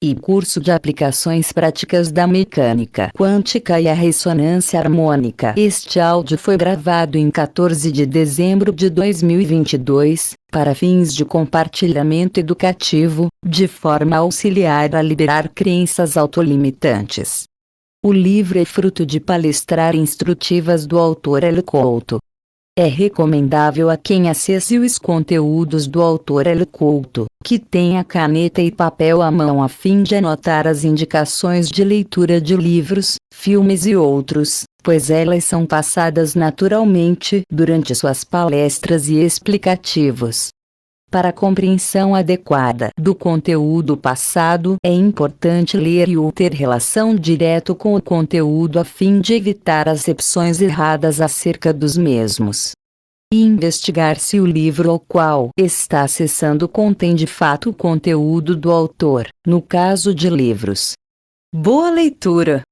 e curso de aplicações práticas da mecânica quântica e a ressonância harmônica. Este áudio foi gravado em 14 de dezembro de 2022, para fins de compartilhamento educativo, de forma a auxiliar a liberar crenças autolimitantes. O livro é fruto de palestras instrutivas do autor Hélio Couto. É recomendável a quem acesse os conteúdos do autor Hélio Couto, que tenha caneta e papel à mão a fim de anotar as indicações de leitura de livros, filmes e outros, pois elas são passadas naturalmente durante suas palestras e explicativos. Para a compreensão adequada do conteúdo passado, é importante ler e ou ter relação direta com o conteúdo a fim de evitar acepções erradas acerca dos mesmos. E investigar se o livro ao qual está acessando contém de fato o conteúdo do autor, no caso de livros. Boa leitura!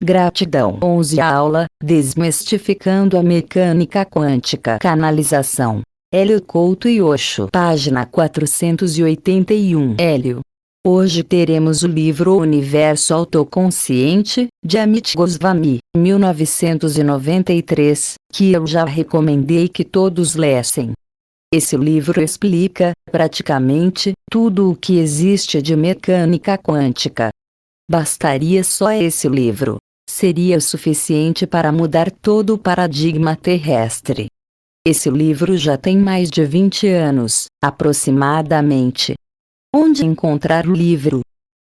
Gratidão. 11 Aula, Desmistificando a Mecânica Quântica. Canalização. Hélio Couto e Osho. Página 481. Hélio. Hoje teremos o livro O Universo Autoconsciente, de Amit Goswami, 1993, que eu já recomendei que todos lessem. Esse livro explica, praticamente, tudo o que existe de mecânica quântica. Bastaria só esse livro. Seria o suficiente para mudar todo o paradigma terrestre. Esse livro já tem mais de 20 anos, aproximadamente. Onde encontrar o livro?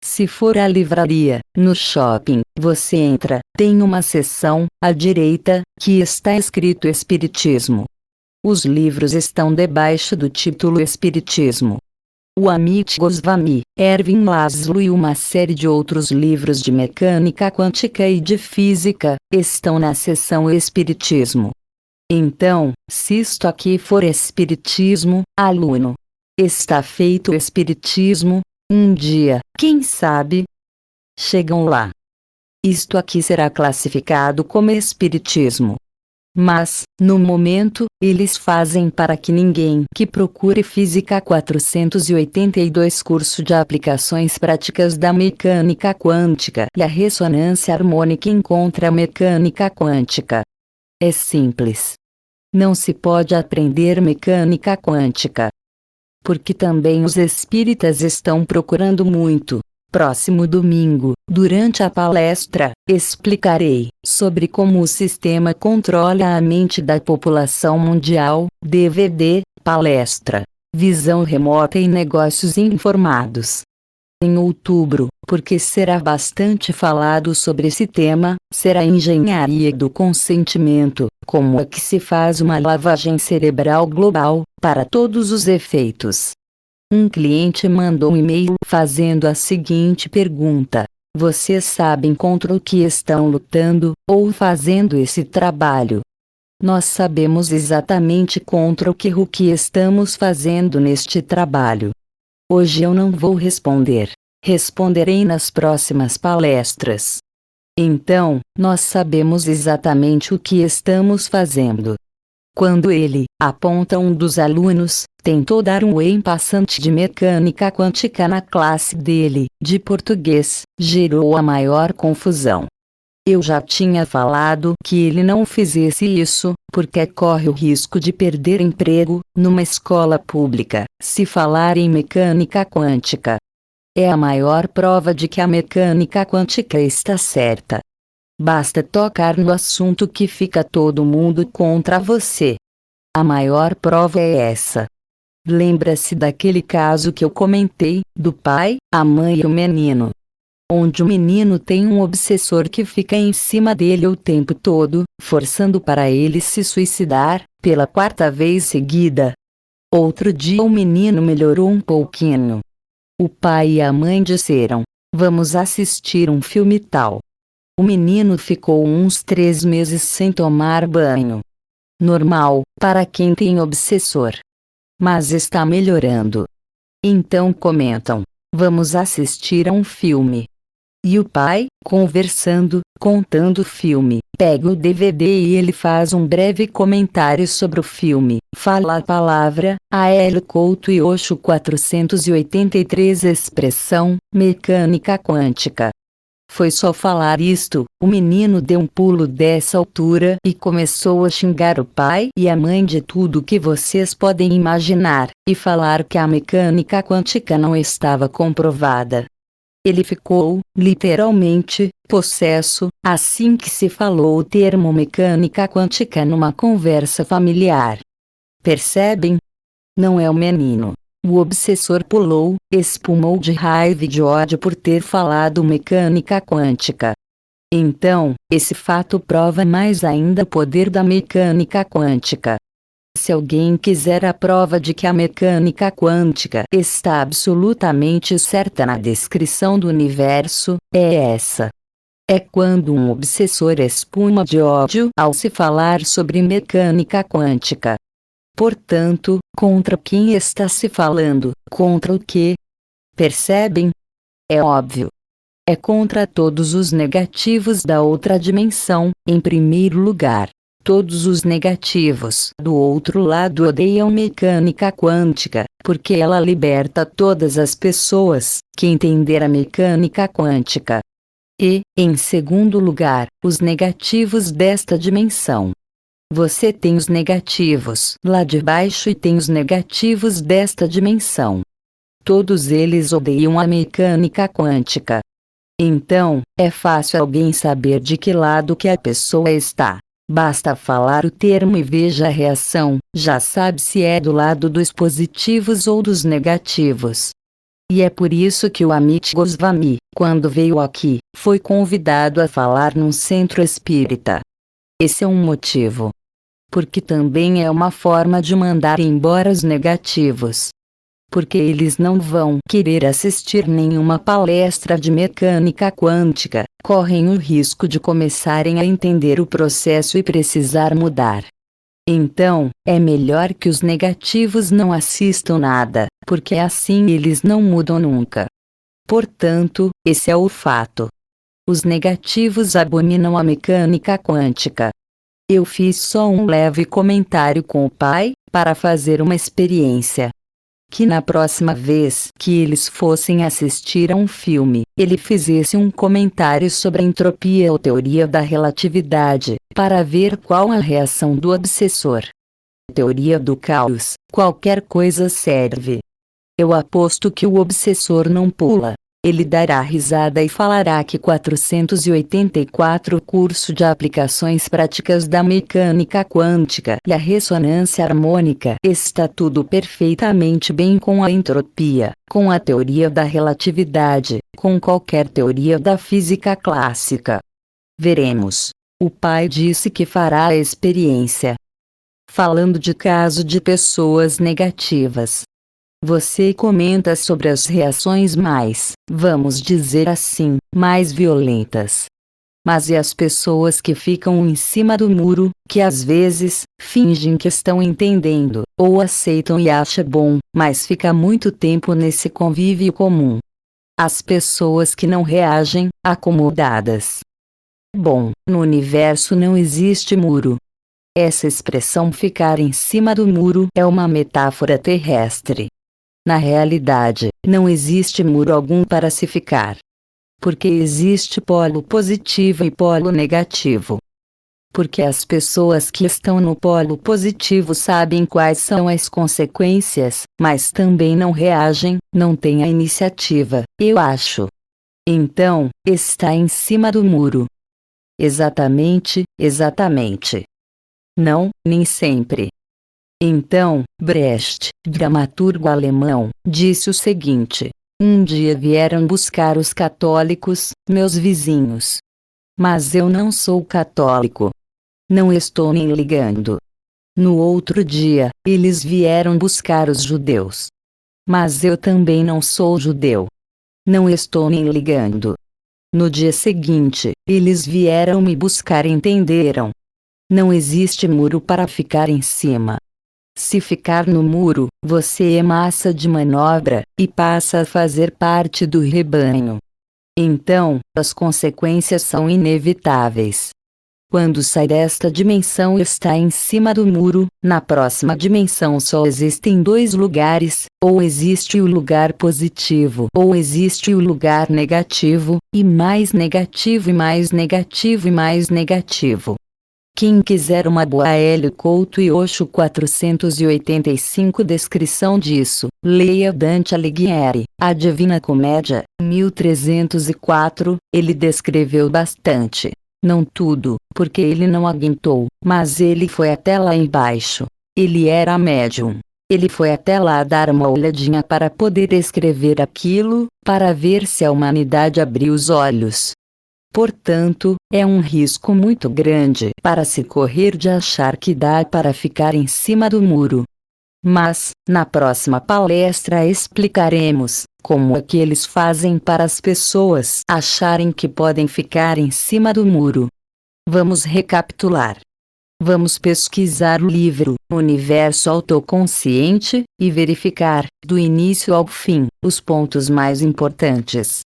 Se for à livraria, no shopping, você entra, tem uma seção, à direita, que está escrito Espiritismo. Os livros estão debaixo do título Espiritismo. O Amit Goswami, Ervin Laszlo e uma série de outros livros de mecânica quântica e de física, estão na seção Espiritismo. Então, se isto aqui for Espiritismo, aluno, está feito Espiritismo, um dia, quem sabe? Chegam lá. Isto aqui será classificado como Espiritismo. Mas, no momento, eles fazem para que ninguém que procure Física 482 curso de aplicações práticas da mecânica quântica e a ressonância harmônica encontre a mecânica quântica. É simples. Não se pode aprender mecânica quântica. Porque também os espíritas estão procurando muito. Próximo domingo, durante a palestra, explicarei sobre como o sistema controla a mente da população mundial, DVD, palestra, Visão Remota e Negócios Informados. Em outubro, porque será bastante falado sobre esse tema, será Engenharia do Consentimento, como é que se faz uma lavagem cerebral global, para todos os efeitos. Um cliente mandou um e-mail fazendo a seguinte pergunta: vocês sabem contra o que estão lutando, ou fazendo esse trabalho? Nós sabemos exatamente contra o que estamos fazendo neste trabalho. Hoje eu não vou responder. Responderei nas próximas palestras. Então, nós sabemos exatamente o que estamos fazendo. Quando ele, aponta um dos alunos, tentou dar um passante de mecânica quântica na classe dele, de português, gerou a maior confusão. Eu já tinha falado que ele não fizesse isso, porque corre o risco de perder emprego, numa escola pública, se falar em mecânica quântica. É a maior prova de que a mecânica quântica está certa. Basta tocar no assunto que fica todo mundo contra você. A maior prova é essa. Lembra-se daquele caso que eu comentei, do pai, a mãe e o menino. Onde o menino tem um obsessor que fica em cima dele o tempo todo, forçando para ele se suicidar, pela 4ª vez seguida. Outro dia o menino melhorou um pouquinho. O pai e a mãe disseram: vamos assistir um filme tal. O menino ficou uns 3 meses sem tomar banho. Normal, para quem tem obsessor. Mas está melhorando. Então comentam: vamos assistir a um filme. E o pai, conversando, contando o filme, pega o DVD e ele faz um breve comentário sobre o filme. Fala a palavra, Aélio Couto e Osho 483 expressão, mecânica quântica. Foi só falar isto, o menino deu um pulo dessa altura e começou a xingar o pai e a mãe de tudo que vocês podem imaginar, e falar que a mecânica quântica não estava comprovada. Ele ficou, literalmente, possesso, assim que se falou o termo mecânica quântica numa conversa familiar. Percebem? Não é o menino. O obsessor pulou, espumou de raiva e de ódio por ter falado mecânica quântica. Então, esse fato prova mais ainda o poder da mecânica quântica. Se alguém quiser a prova de que a mecânica quântica está absolutamente certa na descrição do universo, é essa. É quando um obsessor espuma de ódio ao se falar sobre mecânica quântica. Portanto, contra quem está se falando? Contra o quê? Percebem? É óbvio. É contra todos os negativos da outra dimensão, em primeiro lugar. Todos os negativos do outro lado odeiam mecânica quântica, porque ela liberta todas as pessoas que entender a mecânica quântica. E, em segundo lugar, os negativos desta dimensão. Você tem os negativos lá de baixo e tem os negativos desta dimensão. Todos eles odeiam a mecânica quântica. Então, é fácil alguém saber de que lado que a pessoa está. Basta falar o termo e veja a reação, já sabe se é do lado dos positivos ou dos negativos. E é por isso que o Amit Goswami, quando veio aqui, foi convidado a falar num centro espírita. Esse é um motivo. Porque também é uma forma de mandar embora os negativos. Porque eles não vão querer assistir nenhuma palestra de mecânica quântica, correm o risco de começarem a entender o processo e precisar mudar. Então, é melhor que os negativos não assistam nada, porque assim eles não mudam nunca. Portanto, esse é o fato. Os negativos abominam a mecânica quântica. Eu fiz só um leve comentário com o pai, para fazer uma experiência. Que na próxima vez que eles fossem assistir a um filme, ele fizesse um comentário sobre a entropia ou teoria da relatividade, para ver qual a reação do obsessor. Teoria do caos, qualquer coisa serve. Eu aposto que o obsessor não pula. Ele dará risada e falará que 484 curso de aplicações práticas da mecânica quântica e a ressonância harmônica está tudo perfeitamente bem com a entropia, com a teoria da relatividade, com qualquer teoria da física clássica. Veremos. O pai disse que fará a experiência. Falando de caso de pessoas negativas. Você comenta sobre as reações mais, vamos dizer assim, mais violentas. Mas e as pessoas que ficam em cima do muro, que às vezes, fingem que estão entendendo, ou aceitam e acham bom, mas fica muito tempo nesse convívio comum? As pessoas que não reagem, acomodadas. Bom, no universo não existe muro. Essa expressão ficar em cima do muro é uma metáfora terrestre. Na realidade, não existe muro algum para se ficar. Porque existe polo positivo e polo negativo. Porque as pessoas que estão no polo positivo sabem quais são as consequências, mas também não reagem, não têm a iniciativa, eu acho. Então, está em cima do muro. Exatamente, exatamente. Não, nem sempre. Então, Brecht, dramaturgo alemão, disse o seguinte: um dia vieram buscar os católicos, meus vizinhos. Mas eu não sou católico. Não estou nem ligando. No outro dia, eles vieram buscar os judeus. Mas eu também não sou judeu. Não estou nem ligando. No dia seguinte, eles vieram me buscar e entenderam. Não existe muro para ficar em cima. Se ficar no muro, você é massa de manobra, e passa a fazer parte do rebanho. Então, as consequências são inevitáveis. Quando sai desta dimensão e está em cima do muro, na próxima dimensão só existem dois lugares, ou existe o lugar positivo ou existe o lugar negativo, e mais negativo e mais negativo e mais negativo. Quem quiser uma boa Hélio Couto e Osho 485 descrição disso, leia Dante Alighieri, A Divina Comédia, 1304, ele descreveu bastante. Não tudo, porque ele não aguentou, mas ele foi até lá embaixo. Ele era médium. Ele foi até lá dar uma olhadinha para poder escrever aquilo, para ver se a humanidade abriu os olhos. Portanto, é um risco muito grande para se correr de achar que dá para ficar em cima do muro. Mas, na próxima palestra explicaremos como é que eles fazem para as pessoas acharem que podem ficar em cima do muro. Vamos recapitular. Vamos pesquisar o livro Universo Autoconsciente e verificar, do início ao fim, os pontos mais importantes.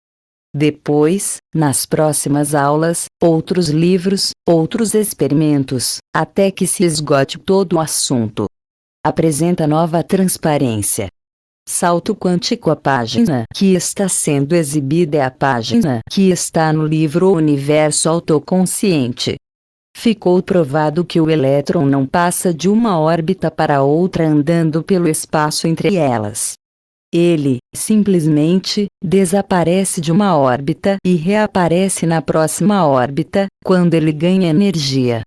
Depois, nas próximas aulas, outros livros, outros experimentos, até que se esgote todo o assunto. Apresenta nova transparência. Salto quântico. A página que está sendo exibida é a página que está no livro Universo Autoconsciente. Ficou provado que o elétron não passa de uma órbita para outra andando pelo espaço entre elas. Ele, simplesmente, desaparece de uma órbita e reaparece na próxima órbita, quando ele ganha energia.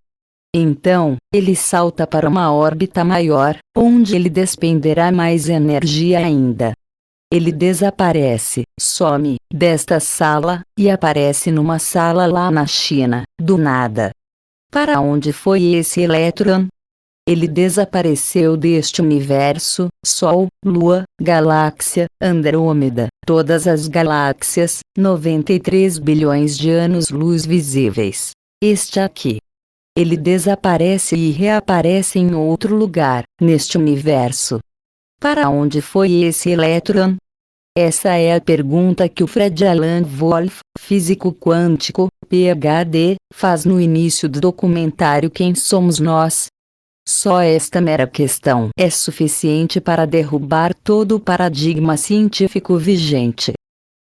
Então, ele salta para uma órbita maior, onde ele despenderá mais energia ainda. Ele desaparece, some, desta sala, e aparece numa sala lá na China, do nada. Para onde foi esse elétron? Ele desapareceu deste universo, Sol, Lua, Galáxia, Andrômeda, todas as galáxias, 93 bilhões de anos-luz visíveis. Este aqui. Ele desaparece e reaparece em outro lugar, neste universo. Para onde foi esse elétron? Essa é a pergunta que o Fred Alan Wolf, físico quântico, PhD, faz no início do documentário Quem Somos Nós? Só esta mera questão é suficiente para derrubar todo o paradigma científico vigente.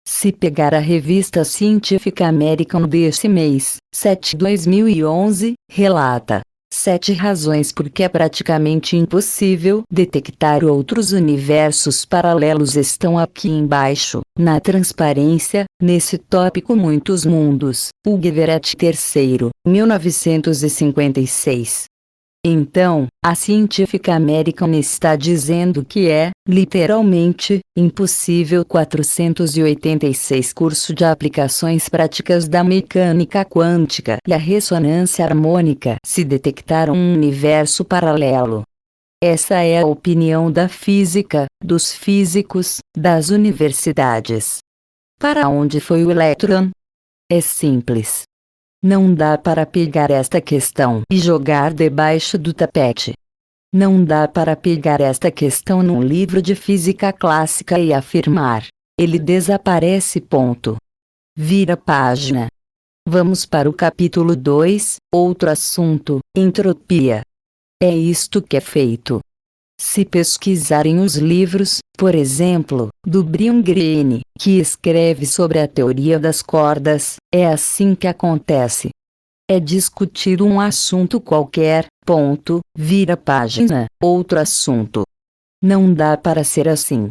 Se pegar a revista científica American desse mês, 7/2011, relata 7 razões por que é praticamente impossível detectar outros universos paralelos estão aqui embaixo, na transparência, nesse tópico Muitos Mundos, Hugh Everett III, 1956. Então, a Científica American está dizendo que é, literalmente, impossível. 486 Curso de Aplicações Práticas da Mecânica Quântica e a Ressonância Harmônica se detectar um universo paralelo. Essa é a opinião da física, dos físicos, das universidades. Para onde foi o elétron? É simples. Não dá para pegar esta questão e jogar debaixo do tapete. Não dá para pegar esta questão num livro de física clássica e afirmar: ele desaparece. Ponto. Vira página. Vamos para o capítulo 2, outro assunto, entropia. É isto que é feito. Se pesquisarem os livros, por exemplo, do Brian Greene, que escreve sobre a teoria das cordas, é assim que acontece. É discutido um assunto qualquer, ponto, vira página, outro assunto. Não dá para ser assim.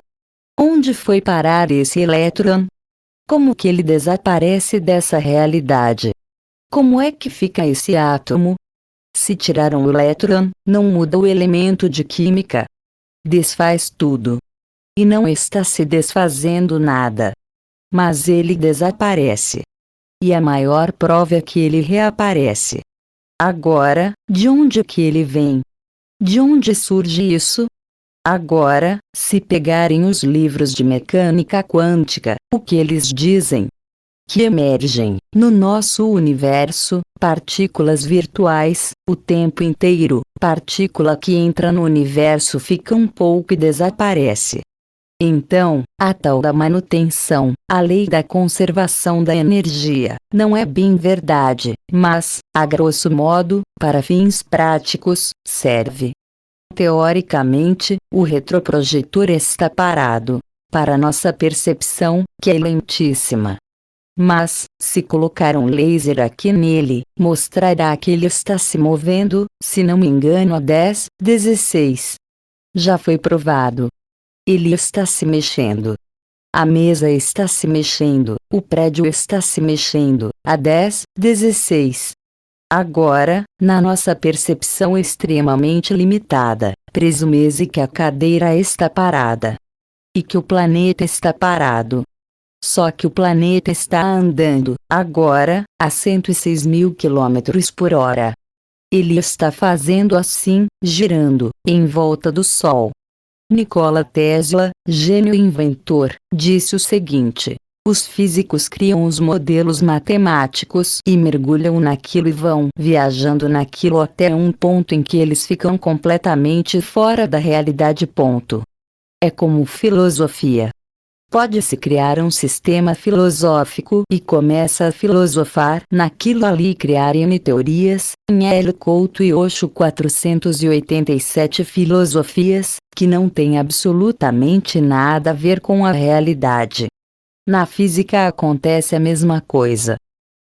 Onde foi parar esse elétron? Como que ele desaparece dessa realidade? Como é que fica esse átomo? Se tiraram o elétron, não muda o elemento de química. Desfaz tudo. E não está se desfazendo nada. Mas ele desaparece. E a maior prova é que ele reaparece. Agora, de onde que ele vem? De onde surge isso? Agora, se pegarem os livros de mecânica quântica, o que eles dizem? Que emergem, no nosso universo, partículas virtuais, o tempo inteiro. Partícula que entra no universo fica um pouco e desaparece. Então, a tal da manutenção, a lei da conservação da energia, não é bem verdade, mas, a grosso modo, para fins práticos, serve. Teoricamente, o retroprojetor está parado. Para nossa percepção, que é lentíssima. Mas, se colocar um laser aqui nele, mostrará que ele está se movendo, se não me engano a 10, 16. Já foi provado. Ele está se mexendo. A mesa está se mexendo, o prédio está se mexendo, a 10, 16. Agora, na nossa percepção extremamente limitada, presume-se que a cadeira está parada. E que o planeta está parado. Só que o planeta está andando, agora, a 106 mil quilômetros por hora. Ele está fazendo assim, girando, em volta do Sol. Nikola Tesla, gênio inventor, disse o seguinte: os físicos criam os modelos matemáticos e mergulham naquilo e vão viajando naquilo até um ponto em que eles ficam completamente fora da realidade. É como filosofia. Pode-se criar um sistema filosófico e começa a filosofar naquilo ali e criar N teorias, em Hélio Couto e Osho 487 filosofias, que não têm absolutamente nada a ver com a realidade. Na física acontece a mesma coisa.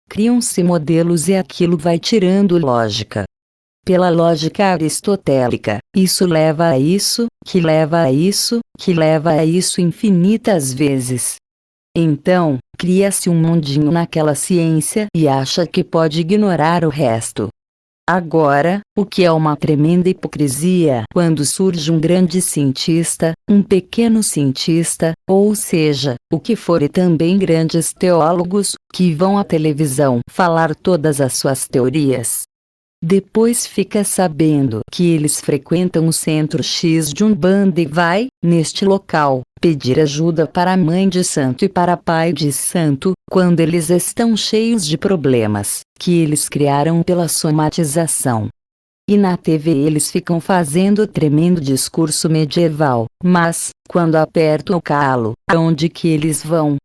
Criam-se modelos e aquilo vai tirando lógica. Pela lógica aristotélica, isso leva a isso, que leva a isso, que leva a isso infinitas vezes. Então, cria-se um mundinho naquela ciência e acha que pode ignorar o resto. Agora, o que é uma tremenda hipocrisia quando surge um grande cientista, um pequeno cientista, ou seja, o que for e também grandes teólogos, que vão à televisão falar todas as suas teorias. Depois fica sabendo que eles frequentam o centro X de Umbanda e vai, neste local, pedir ajuda para a mãe de santo e para pai de santo, quando eles estão cheios de problemas, que eles criaram pela somatização. E na TV eles ficam fazendo tremendo discurso medieval, mas, quando apertam o calo, aonde que eles vão?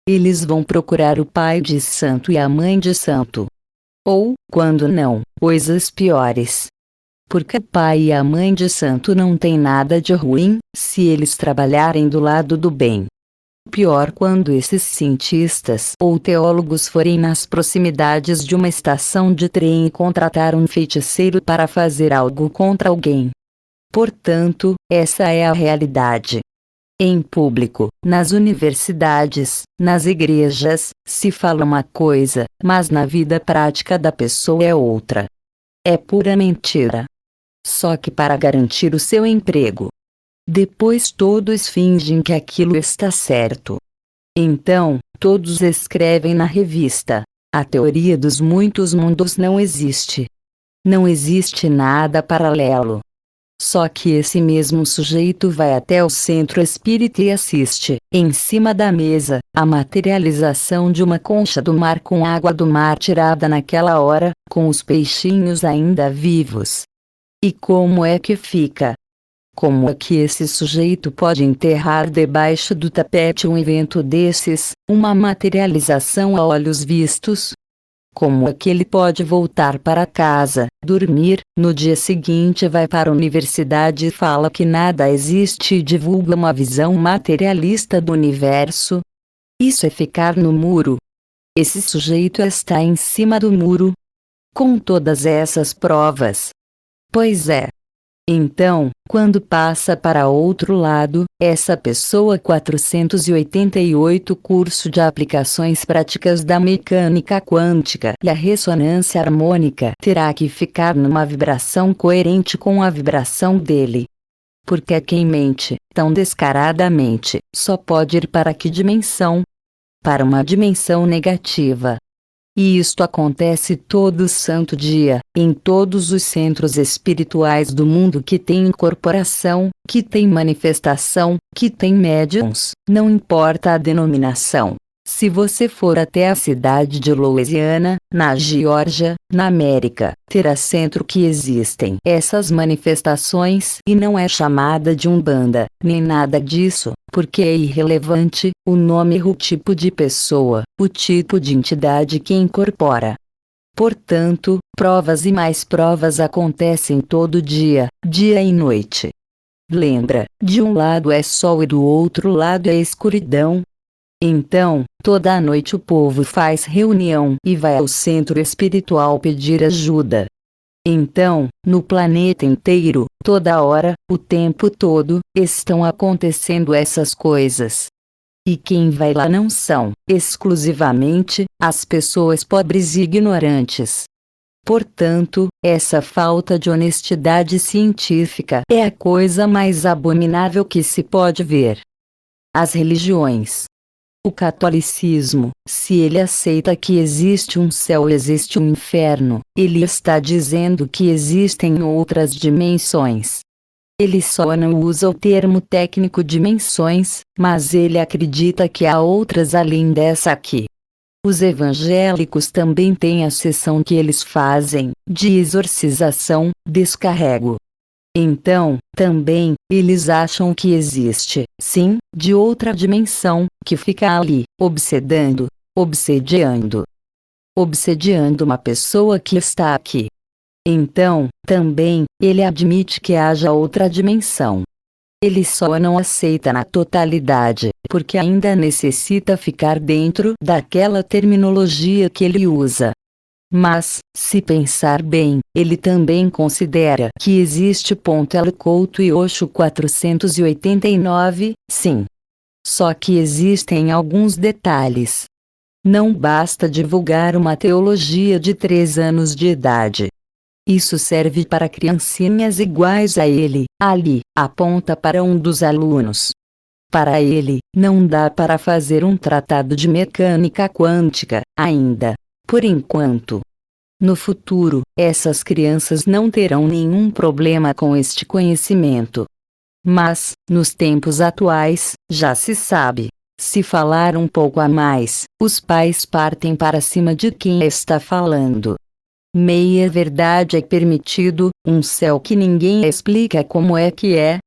Eles vão procurar o pai de santo e a mãe de santo. Ou, quando não, coisas piores. Porque o pai e a mãe de santo não têm nada de ruim, se eles trabalharem do lado do bem. Pior quando esses cientistas ou teólogos forem nas proximidades de uma estação de trem e contratar um feiticeiro para fazer algo contra alguém. Portanto, essa é a realidade. Em público, nas universidades, nas igrejas, se fala uma coisa, mas na vida prática da pessoa é outra. É pura mentira. Só que para garantir o seu emprego. Depois todos fingem que aquilo está certo. Então, todos escrevem na revista: a teoria dos muitos mundos não existe. Não existe nada paralelo. Só que esse mesmo sujeito vai até o centro espírita e assiste, em cima da mesa, a materialização de uma concha do mar com água do mar tirada naquela hora, com os peixinhos ainda vivos. E como é que fica? Como é que esse sujeito pode enterrar debaixo do tapete um evento desses, uma materialização a olhos vistos? Como é que ele pode voltar para casa, dormir, no dia seguinte vai para a universidade e fala que nada existe e divulga uma visão materialista do universo? Isso é ficar no muro. Esse sujeito está em cima do muro. Com todas essas provas. Pois é. Então, quando passa para outro lado, essa pessoa 488 curso de aplicações práticas da mecânica quântica e a ressonância harmônica terá que ficar numa vibração coerente com a vibração dele. Porque quem mente, tão descaradamente, só pode ir para que dimensão? Para uma dimensão negativa. E isto acontece todo santo dia, em todos os centros espirituais do mundo que tem incorporação, que tem manifestação, que tem médiuns, não importa a denominação. Se você for até a cidade de Louisiana, na Geórgia, na América, terá centro que existem essas manifestações e não é chamada de umbanda, nem nada disso, porque é irrelevante o nome, o tipo de pessoa, o tipo de entidade que incorpora. Portanto, provas e mais provas acontecem todo dia, dia e noite. Lembra, de um lado é sol e do outro lado é escuridão? Então, toda a noite o povo faz reunião e vai ao centro espiritual pedir ajuda. Então, no planeta inteiro, toda hora, o tempo todo, estão acontecendo essas coisas. E quem vai lá não são, exclusivamente, as pessoas pobres e ignorantes. Portanto, essa falta de honestidade científica é a coisa mais abominável que se pode ver. As religiões. O catolicismo, se ele aceita que existe um céu e existe um inferno, ele está dizendo que existem outras dimensões. Ele só não usa o termo técnico dimensões, mas ele acredita que há outras além dessa aqui. Os evangélicos também têm a sessão que eles fazem, de exorcização, descarrego. Então, também, eles acham que existe, sim, de outra dimensão, que fica ali, obsedando uma pessoa que está aqui. Então, também, ele admite que haja outra dimensão. Ele só não aceita na totalidade, porque ainda necessita ficar dentro daquela terminologia que ele usa. Mas, se pensar bem, ele também considera que existe L. Couto e Osho 489, sim. Só que existem alguns detalhes. Não basta divulgar uma teologia de 3 anos de idade. Isso serve para criancinhas iguais a ele, ali, aponta para um dos alunos. Para ele, não dá para fazer um tratado de mecânica quântica, ainda. Por enquanto. No futuro, essas crianças não terão nenhum problema com este conhecimento. Mas, nos tempos atuais, já se sabe. Se falar um pouco a mais, os pais partem para cima de quem está falando. Meia verdade é permitido, um céu que ninguém explica como é,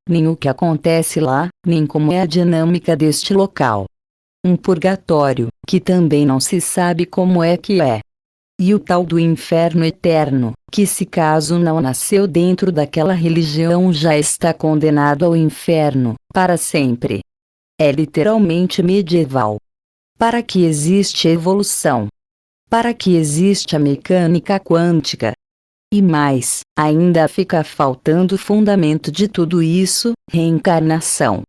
nem o que acontece lá, nem como é a dinâmica deste local. Um purgatório, que também não se sabe como é. E o tal do inferno eterno, que se caso não nasceu dentro daquela religião já está condenado ao inferno, para sempre. É literalmente medieval. Para que existe evolução? Para que existe a mecânica quântica? E mais, ainda fica faltando o fundamento de tudo isso, reencarnação.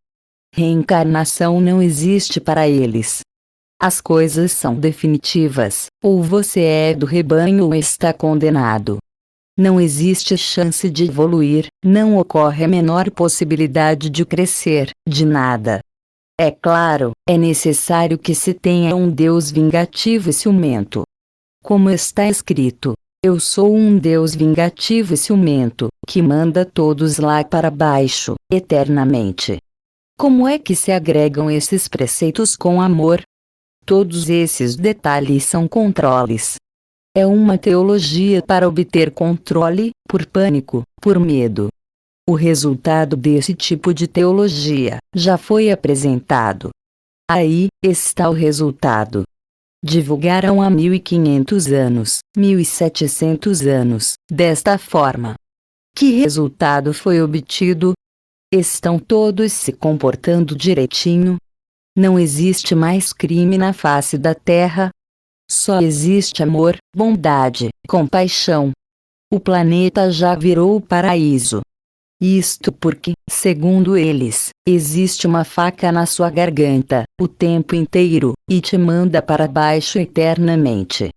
Reencarnação não existe para eles. As coisas são definitivas, ou você é do rebanho ou está condenado. Não existe chance de evoluir, não ocorre a menor possibilidade de crescer, de nada. É claro, é necessário que se tenha um Deus vingativo e ciumento. Como está escrito, eu sou um Deus vingativo e ciumento, que manda todos lá para baixo, eternamente. Como é que se agregam esses preceitos com amor? Todos esses detalhes são controles. É uma teologia para obter controle, por pânico, por medo. O resultado desse tipo de teologia já foi apresentado. Aí está o resultado. Divulgaram há 1500 anos, 1700 anos, desta forma. Que resultado foi obtido? Estão todos se comportando direitinho? Não existe mais crime na face da terra. Só existe amor, bondade, compaixão. O planeta já virou o paraíso. Isto porque, segundo eles, existe uma faca na sua garganta, o tempo inteiro, e te manda para baixo eternamente.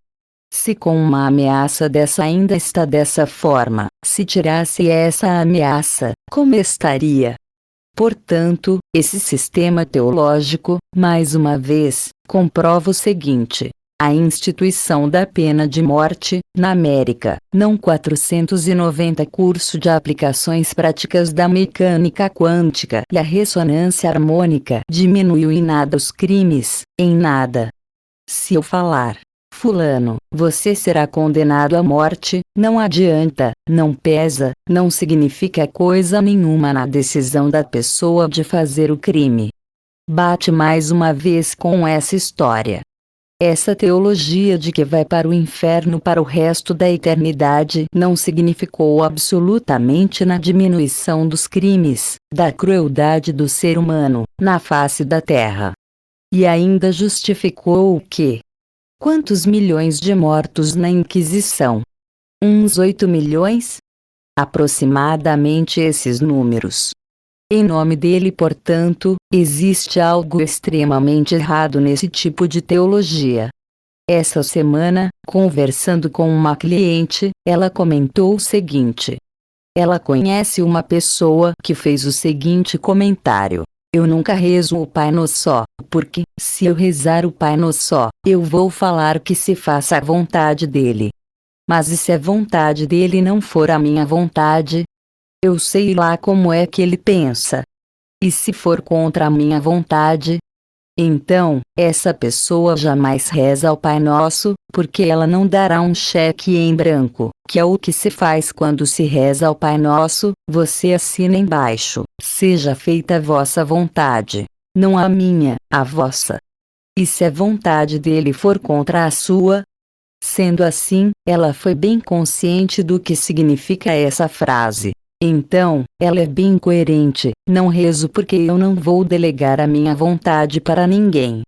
Se com uma ameaça dessa ainda está dessa forma, se tirasse essa ameaça, como estaria? Portanto, esse sistema teológico, mais uma vez, comprova o seguinte: a instituição da pena de morte, na América, não 490 curso de aplicações práticas da mecânica quântica e a ressonância harmônica diminuiu em nada os crimes, em nada. Se eu falar, fulano, você será condenado à morte, não adianta, não pesa, não significa coisa nenhuma na decisão da pessoa de fazer o crime. Bate mais uma vez com essa história. Essa teologia de que vai para o inferno para o resto da eternidade não significou absolutamente na diminuição dos crimes, da crueldade do ser humano, na face da terra. E ainda justificou o quê? Quantos milhões de mortos na Inquisição? Uns 8 milhões? Aproximadamente esses números. Em nome dele, portanto, existe algo extremamente errado nesse tipo de teologia. Essa semana, conversando com uma cliente, ela comentou o seguinte. Ela conhece uma pessoa que fez o seguinte comentário. Eu nunca rezo o Pai Nosso, porque, se eu rezar o Pai Nosso, eu vou falar que se faça a vontade dele. Mas e se a vontade dele não for a minha vontade? Eu sei lá como é que ele pensa. E se for contra a minha vontade? Então, essa pessoa jamais reza ao Pai Nosso, porque ela não dará um cheque em branco, que é o que se faz quando se reza ao Pai Nosso, você assina embaixo, seja feita a vossa vontade. Não a minha, a vossa. E se a vontade dele for contra a sua? Sendo assim, ela foi bem consciente do que significa essa frase. Então, ela é bem coerente, não rezo porque eu não vou delegar a minha vontade para ninguém.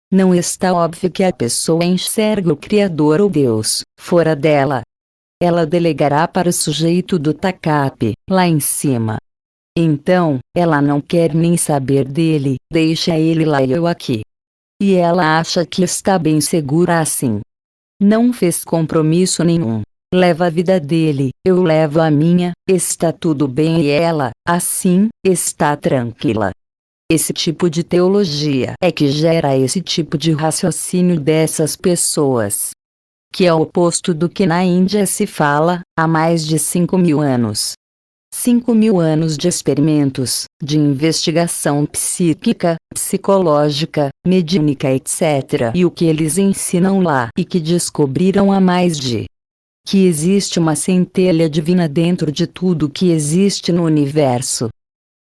Não está óbvio que a pessoa enxerga o Criador ou Deus, fora dela. Ela delegará para o sujeito do tacape, lá em cima. Então, ela não quer nem saber dele, deixa ele lá e eu aqui. E ela acha que está bem segura assim. Não fez compromisso nenhum. Leva a vida dele, eu levo a minha, está tudo bem e ela, assim, está tranquila. Esse tipo de teologia é que gera esse tipo de raciocínio dessas pessoas. Que é o oposto do que na Índia se fala, há mais de 5.000 anos. 5.000 anos de experimentos, de investigação psíquica, psicológica, mediúnica etc. E o que eles ensinam lá e que descobriram há mais de que existe uma centelha divina dentro de tudo que existe no universo.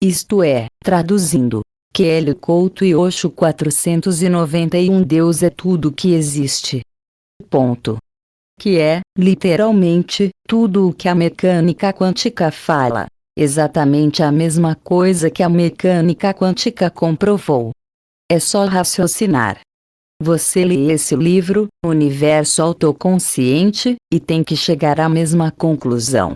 Isto é, traduzindo, Kelly Couto e Osho 491 Deus é tudo que existe. Ponto. Que é, literalmente, tudo o que a mecânica quântica fala. Exatamente a mesma coisa que a mecânica quântica comprovou. É só raciocinar. Você lê esse livro, Universo Autoconsciente, e tem que chegar à mesma conclusão.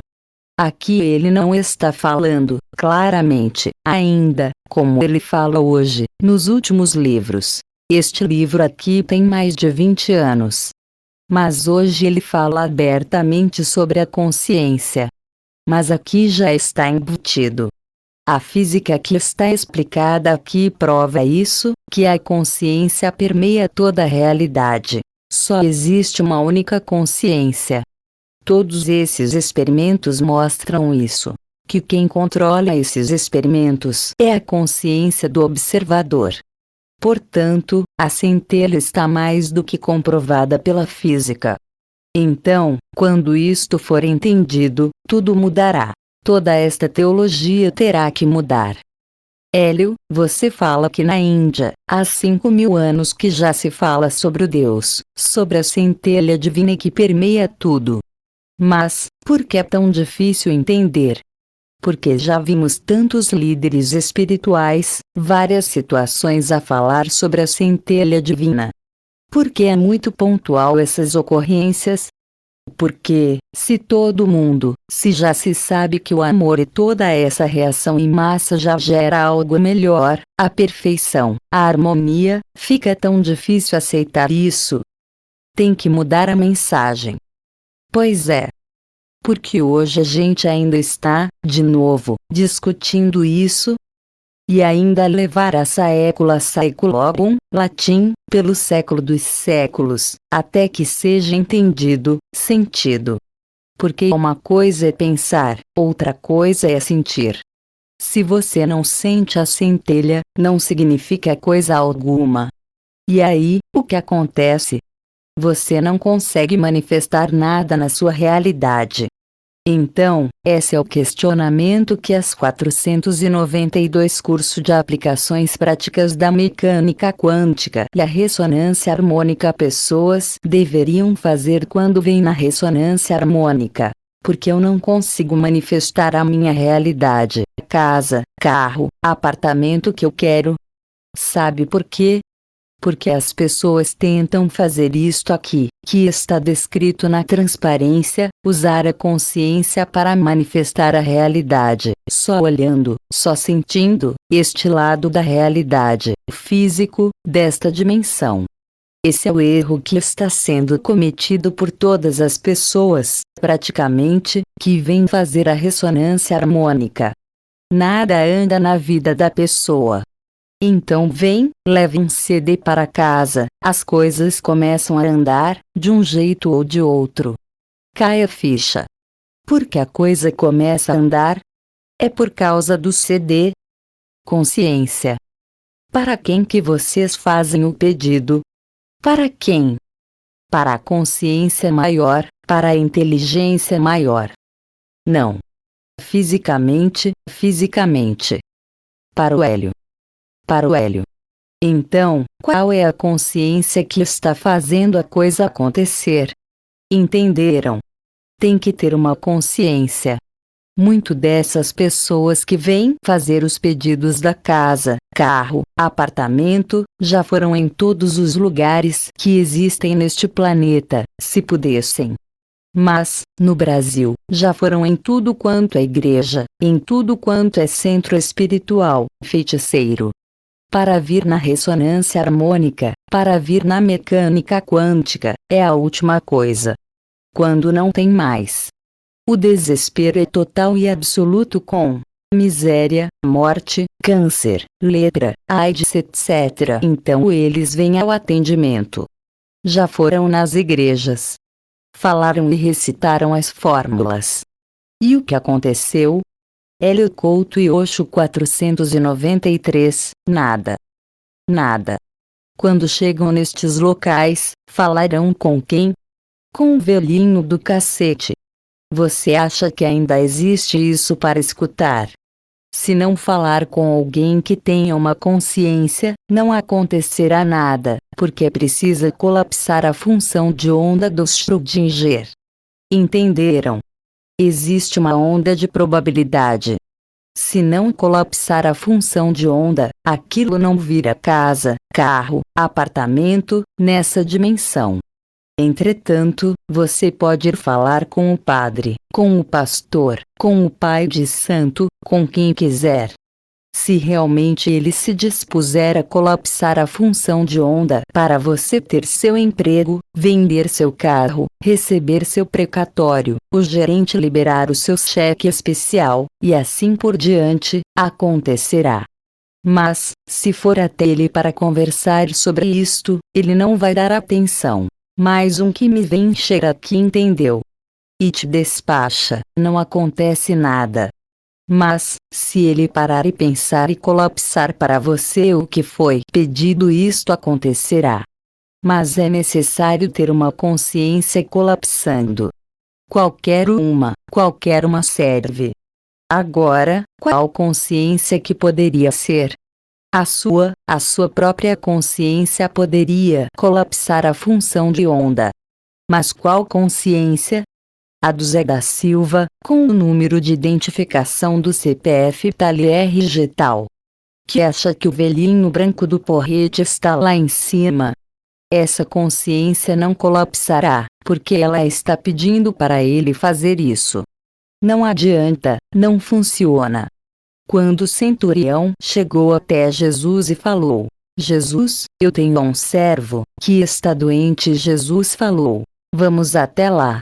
Aqui ele não está falando, claramente, ainda, como ele fala hoje, nos últimos livros. Este livro aqui tem mais de 20 anos. Mas hoje ele fala abertamente sobre a consciência. Mas aqui já está embutido. A física que está explicada aqui prova isso, que a consciência permeia toda a realidade. Só existe uma única consciência. Todos esses experimentos mostram isso. Que quem controla esses experimentos é a consciência do observador. Portanto, a centelha está mais do que comprovada pela física. Então, quando isto for entendido, tudo mudará. Toda esta teologia terá que mudar. Hélio, você fala que na Índia, há 5.000 anos que já se fala sobre o Deus, sobre a centelha divina que permeia tudo. Mas, por que é tão difícil entender? Porque já vimos tantos líderes espirituais, várias situações a falar sobre a centelha divina. Porque é muito pontual essas ocorrências? Porque, se todo mundo, se já se sabe que o amor e toda essa reação em massa já gera algo melhor, a perfeição, a harmonia, fica tão difícil aceitar isso? Tem que mudar a mensagem. Pois é. Porque hoje a gente ainda está, de novo, discutindo isso, e ainda levar a saecula saeculorum, latim, pelo século dos séculos, até que seja entendido, sentido. Porque uma coisa é pensar, outra coisa é sentir. Se você não sente a centelha, não significa coisa alguma. E aí, o que acontece? Você não consegue manifestar nada na sua realidade. Então, esse é o questionamento que as 492 curso de aplicações práticas da mecânica quântica e a ressonância harmônica pessoas deveriam fazer quando vêm na ressonância harmônica. Porque eu não consigo manifestar a minha realidade, casa, carro, apartamento que eu quero. Sabe por quê? Porque as pessoas tentam fazer isto aqui, que está descrito na transparência, usar a consciência para manifestar a realidade, só olhando, só sentindo, este lado da realidade, físico, desta dimensão. Esse é o erro que está sendo cometido por todas as pessoas, praticamente, que vêm fazer a ressonância harmônica. Nada anda na vida da pessoa. Então vem, leve um CD para casa, as coisas começam a andar, de um jeito ou de outro. Cai a ficha. Por que a coisa começa a andar? É por causa do CD. Consciência. Para quem que vocês fazem o pedido? Para quem? Para a consciência maior, para a inteligência maior. Não. Fisicamente. Para o Hélio. Para o Hélio. Então, qual é a consciência que está fazendo a coisa acontecer? Entenderam? Tem que ter uma consciência. Muito dessas pessoas que vêm fazer os pedidos da casa, carro, apartamento, já foram em todos os lugares que existem neste planeta, se pudessem. Mas, no Brasil, já foram em tudo quanto é igreja, em tudo quanto é centro espiritual, feiticeiro. Para vir na ressonância harmônica, para vir na mecânica quântica, é a última coisa. Quando não tem mais. O desespero é total e absoluto com miséria, morte, câncer, lepra, AIDS, etc. Então eles vêm ao atendimento. Já foram nas igrejas. Falaram e recitaram as fórmulas. E o que aconteceu? Hélio Couto e Osho 493, nada. Nada. Quando chegam nestes locais, falarão com quem? Com o velhinho do cacete. Você acha que ainda existe isso para escutar? Se não falar com alguém que tenha uma consciência, não acontecerá nada, porque precisa colapsar a função de onda do Schrödinger. Entenderam? Existe uma onda de probabilidade. Se não colapsar a função de onda, aquilo não vira casa, carro, apartamento, nessa dimensão. Entretanto, você pode ir falar com o padre, com o pastor, com o pai de santo, com quem quiser. Se realmente ele se dispuser a colapsar a função de onda para você ter seu emprego, vender seu carro, receber seu precatório, o gerente liberar o seu cheque especial, e assim por diante, acontecerá. Mas, se for até ele para conversar sobre isto, ele não vai dar atenção. Mais um que me vem encher aqui entendeu. E te despacha, não acontece nada. Mas, se ele parar e pensar e colapsar para você o que foi pedido, isto acontecerá. Mas é necessário ter uma consciência colapsando. Qualquer uma serve. Agora, qual consciência que poderia ser? A sua própria consciência poderia colapsar a função de onda. Mas qual consciência? A do Zé da Silva, com o número de identificação do CPF tal e RG tal. Que acha que o velhinho branco do porrete está lá em cima. Essa consciência não colapsará, porque ela está pedindo para ele fazer isso. Não adianta, não funciona. Quando o centurião chegou até Jesus e falou: Jesus, eu tenho um servo que está doente. Jesus falou: vamos até lá.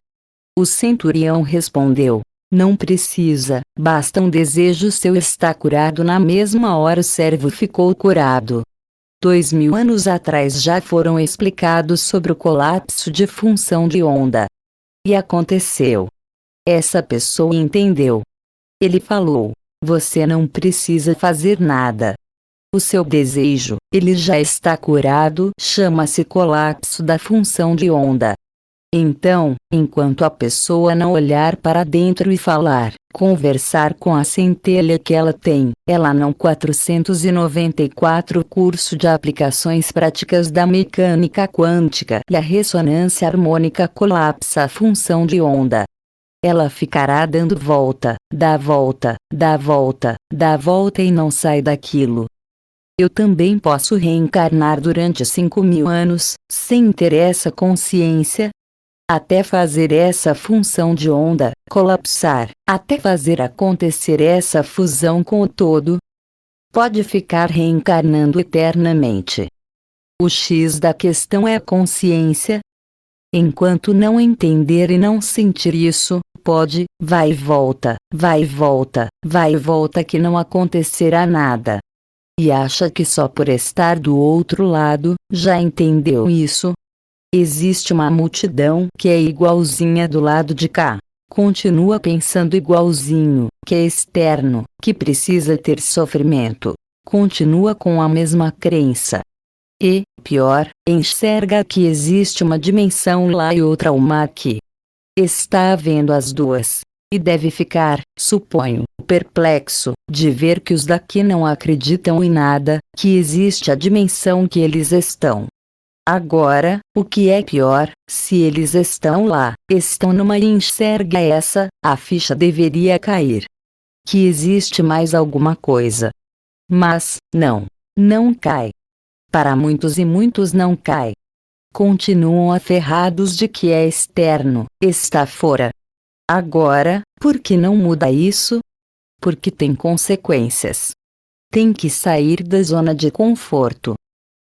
O centurião respondeu: não precisa, basta um desejo seu. Está curado. Na mesma hora o servo ficou curado. 2000 anos atrás já foram explicados sobre o colapso de função de onda. E aconteceu. Essa pessoa entendeu. Ele falou: você não precisa fazer nada. O seu desejo, ele já está curado, chama-se colapso da função de onda. Então, enquanto a pessoa não olhar para dentro e falar, conversar com a centelha que ela tem, ela não 494 curso de aplicações práticas da mecânica quântica e a ressonância harmônica colapsa a função de onda. Ela ficará dando volta, dá volta, dá volta, dá volta e não sai daquilo. Eu também posso reencarnar durante 5.000 anos, sem ter essa consciência, até fazer essa função de onda colapsar, até fazer acontecer essa fusão com o todo. Pode ficar reencarnando eternamente. O X da questão é a consciência. Enquanto não entender e não sentir isso, pode, vai e volta, vai e volta, vai e volta que não acontecerá nada. E acha que só por estar do outro lado, já entendeu isso? Existe uma multidão que é igualzinha do lado de cá. Continua pensando igualzinho, que é externo, que precisa ter sofrimento. Continua com a mesma crença. E, pior, enxerga que existe uma dimensão lá e outra uma aqui. Está vendo as duas. E deve ficar, suponho, perplexo, de ver que os daqui não acreditam em nada, que existe a dimensão que eles estão. Agora, o que é pior, se eles estão lá, estão numa e enxerga essa, a ficha deveria cair. Que existe mais alguma coisa. Mas, não cai. Para muitos e muitos não cai. Continuam aferrados de que é externo, está fora. Agora, por que não muda isso? Porque tem consequências. Tem que sair da zona de conforto.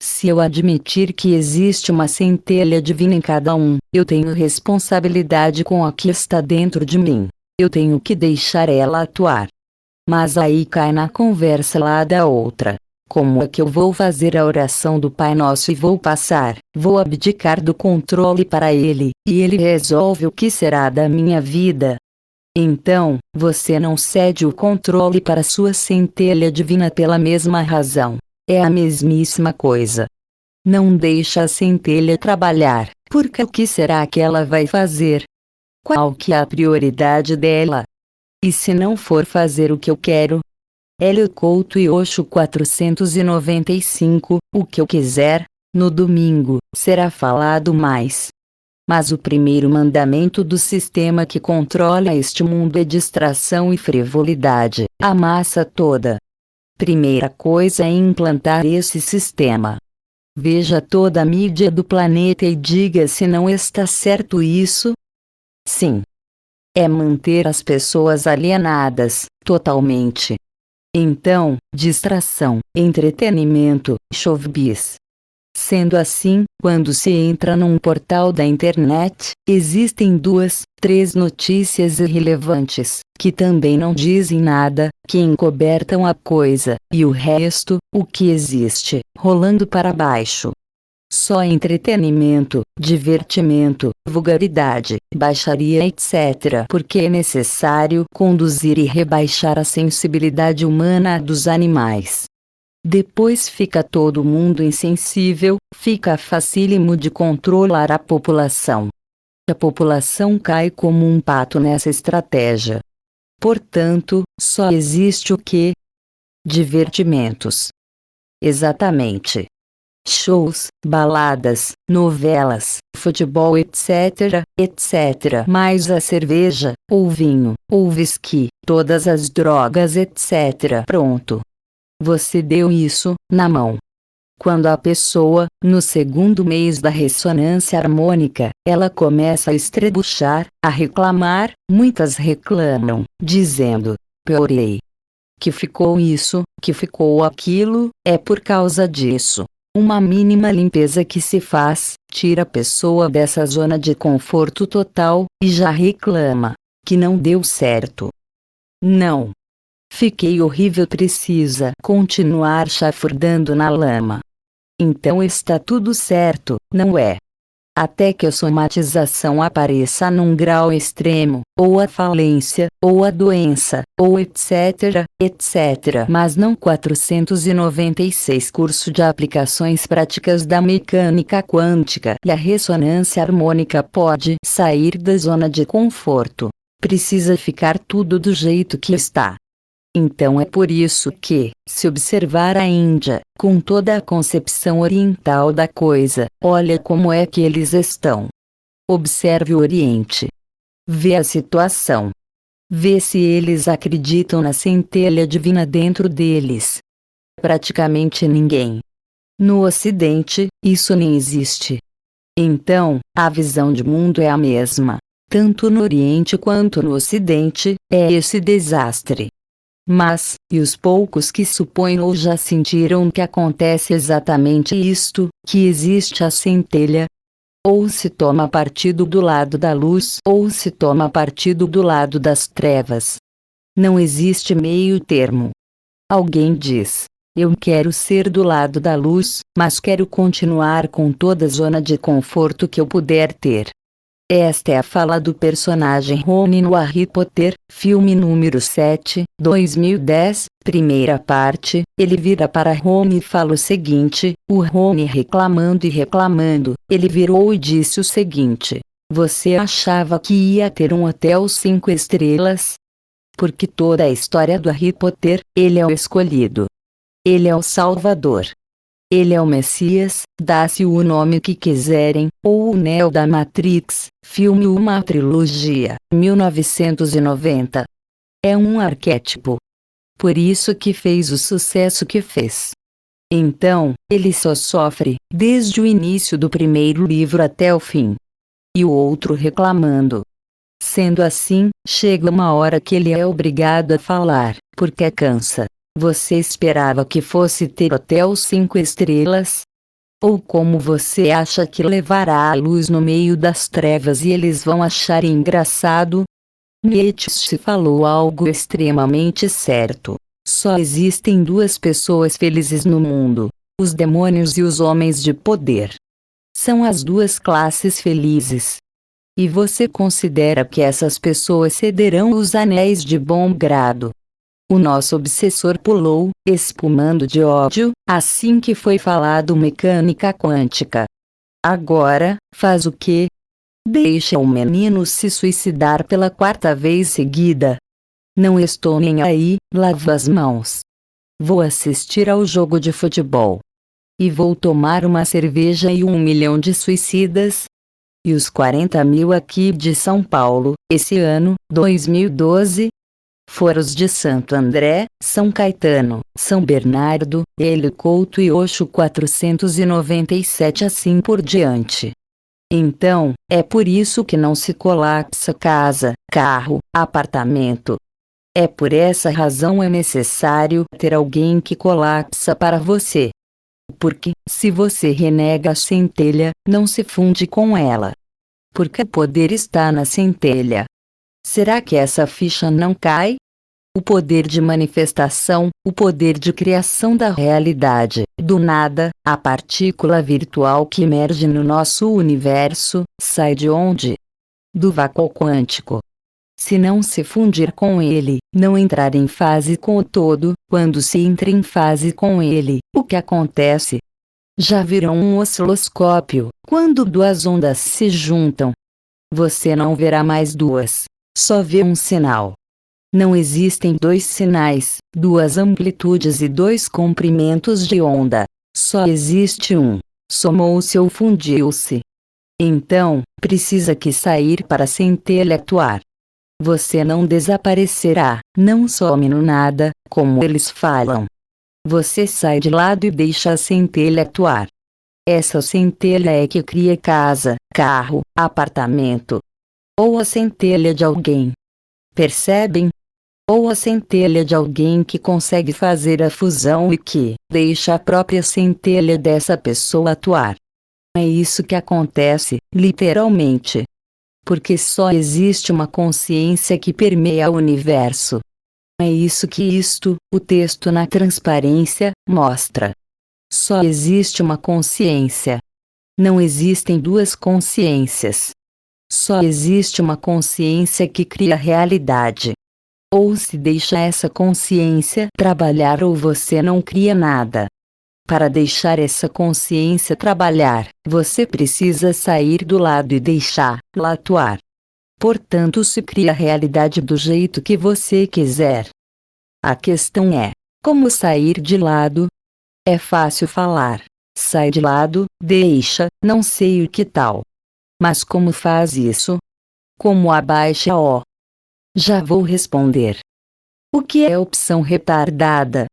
Se eu admitir que existe uma centelha divina em cada um, eu tenho responsabilidade com a que está dentro de mim. Eu tenho que deixar ela atuar. Mas aí cai na conversa lá da outra. Como é que eu vou fazer a oração do Pai Nosso e vou abdicar do controle para Ele, e Ele resolve o que será da minha vida? Então, você não cede o controle para sua centelha divina pela mesma razão. É a mesmíssima coisa. Não deixa a centelha trabalhar, porque o que será que ela vai fazer? Qual que é a prioridade dela? E se não for fazer o que eu quero? Hélio Couto e Osho 495, o que eu quiser, no domingo, será falado mais. Mas o primeiro mandamento do sistema que controla este mundo é distração e frivolidade, a massa toda. Primeira coisa é implantar esse sistema. Veja toda a mídia do planeta e diga se não está certo isso. Sim. É manter as pessoas alienadas, totalmente. Então, distração, entretenimento, showbiz. Sendo assim, quando se entra num portal da internet, existem 2, 3 notícias irrelevantes, que também não dizem nada, que encobertam a coisa, e o resto, o que existe, rolando para baixo. Só entretenimento, divertimento, vulgaridade, baixaria etc. Porque é necessário conduzir e rebaixar a sensibilidade humana à dos animais. Depois fica todo mundo insensível, fica facílimo de controlar a população. A população cai como um pato nessa estratégia. Portanto, só existe o quê? Divertimentos. Exatamente. Shows, baladas, novelas, futebol etc, etc. Mais a cerveja, ou vinho, ou whisky, todas as drogas etc. Pronto. Você deu isso, na mão. Quando a pessoa, no segundo mês da ressonância harmônica, ela começa a estrebuchar, a reclamar, muitas reclamam, dizendo, piorei. Que ficou isso, que ficou aquilo, é por causa disso. Uma mínima limpeza que se faz, tira a pessoa dessa zona de conforto total, e já reclama, que não deu certo. Não. Fiquei horrível, precisa continuar chafurdando na lama. Então está tudo certo, não é? até que a somatização apareça num grau extremo, ou a falência, ou a doença, ou etc, etc. Mas não 496 Curso de Aplicações Práticas da Mecânica Quântica. E a ressonância harmônica pode sair da zona de conforto. Precisa ficar tudo do jeito que está. Então é por isso que, se observar a Índia, com toda a concepção oriental da coisa, olha como é que eles estão. Observe o Oriente. Vê a situação. Vê se eles acreditam na centelha divina dentro deles. Praticamente ninguém. No Ocidente, isso nem existe. Então, a visão de mundo é a mesma. Tanto no Oriente quanto no Ocidente, é esse desastre. Mas, e os poucos que supõem ou já sentiram que acontece exatamente isto, que existe a centelha? Ou se toma partido do lado da luz ou se toma partido do lado das trevas. Não existe meio termo. Alguém diz: eu quero ser do lado da luz, mas quero continuar com toda a zona de conforto que eu puder ter. Esta é a fala do personagem Rony no Harry Potter, filme número 7, 2010, primeira parte. Ele vira para Rony e fala o seguinte, o Rony reclamando e reclamando, ele virou e disse o seguinte: você achava que ia ter um hotel 5 estrelas? Porque toda a história do Harry Potter, ele é o escolhido. Ele é o Salvador. Ele é o Messias, dá-se o nome que quiserem, ou o Neo da Matrix, filme uma trilogia, 1990. É um arquétipo. Por isso que fez o sucesso que fez. Então, ele só sofre, desde o início do primeiro livro até o fim. E o outro reclamando. Sendo assim, chega uma hora que ele é obrigado a falar, porque cansa. Você esperava que fosse ter hotel 5 estrelas? Ou como você acha que levará a luz no meio das trevas e eles vão achar engraçado? Nietzsche falou algo extremamente certo. Só existem duas pessoas felizes no mundo: os demônios e os homens de poder. São as duas classes felizes. E você considera que essas pessoas cederão os anéis de bom grado? O nosso obsessor pulou, espumando de ódio, assim que foi falado mecânica quântica. Agora, faz o quê? Deixa o menino se suicidar pela 4ª vez seguida. Não estou nem aí, lavo as mãos. Vou assistir ao jogo de futebol. E vou tomar uma cerveja e 1 milhão de suicidas. E os 40 mil aqui de São Paulo, esse ano, 2012, foram os de Santo André, São Caetano, São Bernardo, Hélio Couto e Oxo 497 assim por diante. Então, é por isso que não se colapsa casa, carro, apartamento. É por essa razão é necessário ter alguém que colapsa para você. Porque, se você renega a centelha, não se funde com ela. Porque o poder está na centelha. Será que essa ficha não cai? O poder de manifestação, o poder de criação da realidade, do nada, a partícula virtual que emerge no nosso universo, sai de onde? Do vácuo quântico. Se não se fundir com ele, não entrar em fase com o todo, quando se entra em fase com ele, o que acontece? Já viram um osciloscópio, quando duas ondas se juntam? Você não verá mais duas, só vê um sinal. Não existem dois sinais, duas amplitudes e dois comprimentos de onda. Só existe um. Somou-se ou fundiu-se. Então, precisa que sair para a centelha atuar. Você não desaparecerá, não some no nada, como eles falam. Você sai de lado e deixa a centelha atuar. Essa centelha é que cria casa, carro, apartamento. Ou a centelha de alguém. Percebem? Ou a centelha de alguém que consegue fazer a fusão e que deixa a própria centelha dessa pessoa atuar. É isso que acontece, literalmente. Porque só existe uma consciência que permeia o universo. É isso que o texto na transparência, mostra. Só existe uma consciência. Não existem duas consciências. Só existe uma consciência que cria a realidade. Ou se deixa essa consciência trabalhar ou você não cria nada. Para deixar essa consciência trabalhar, você precisa sair do lado e deixá-la atuar. Portanto, se cria a realidade do jeito que você quiser. A questão é: como sair de lado? É fácil falar. Sai de lado, deixa, não sei o que tal. Mas como faz isso? Como abaixa o? Já vou responder. O que é opção retardada?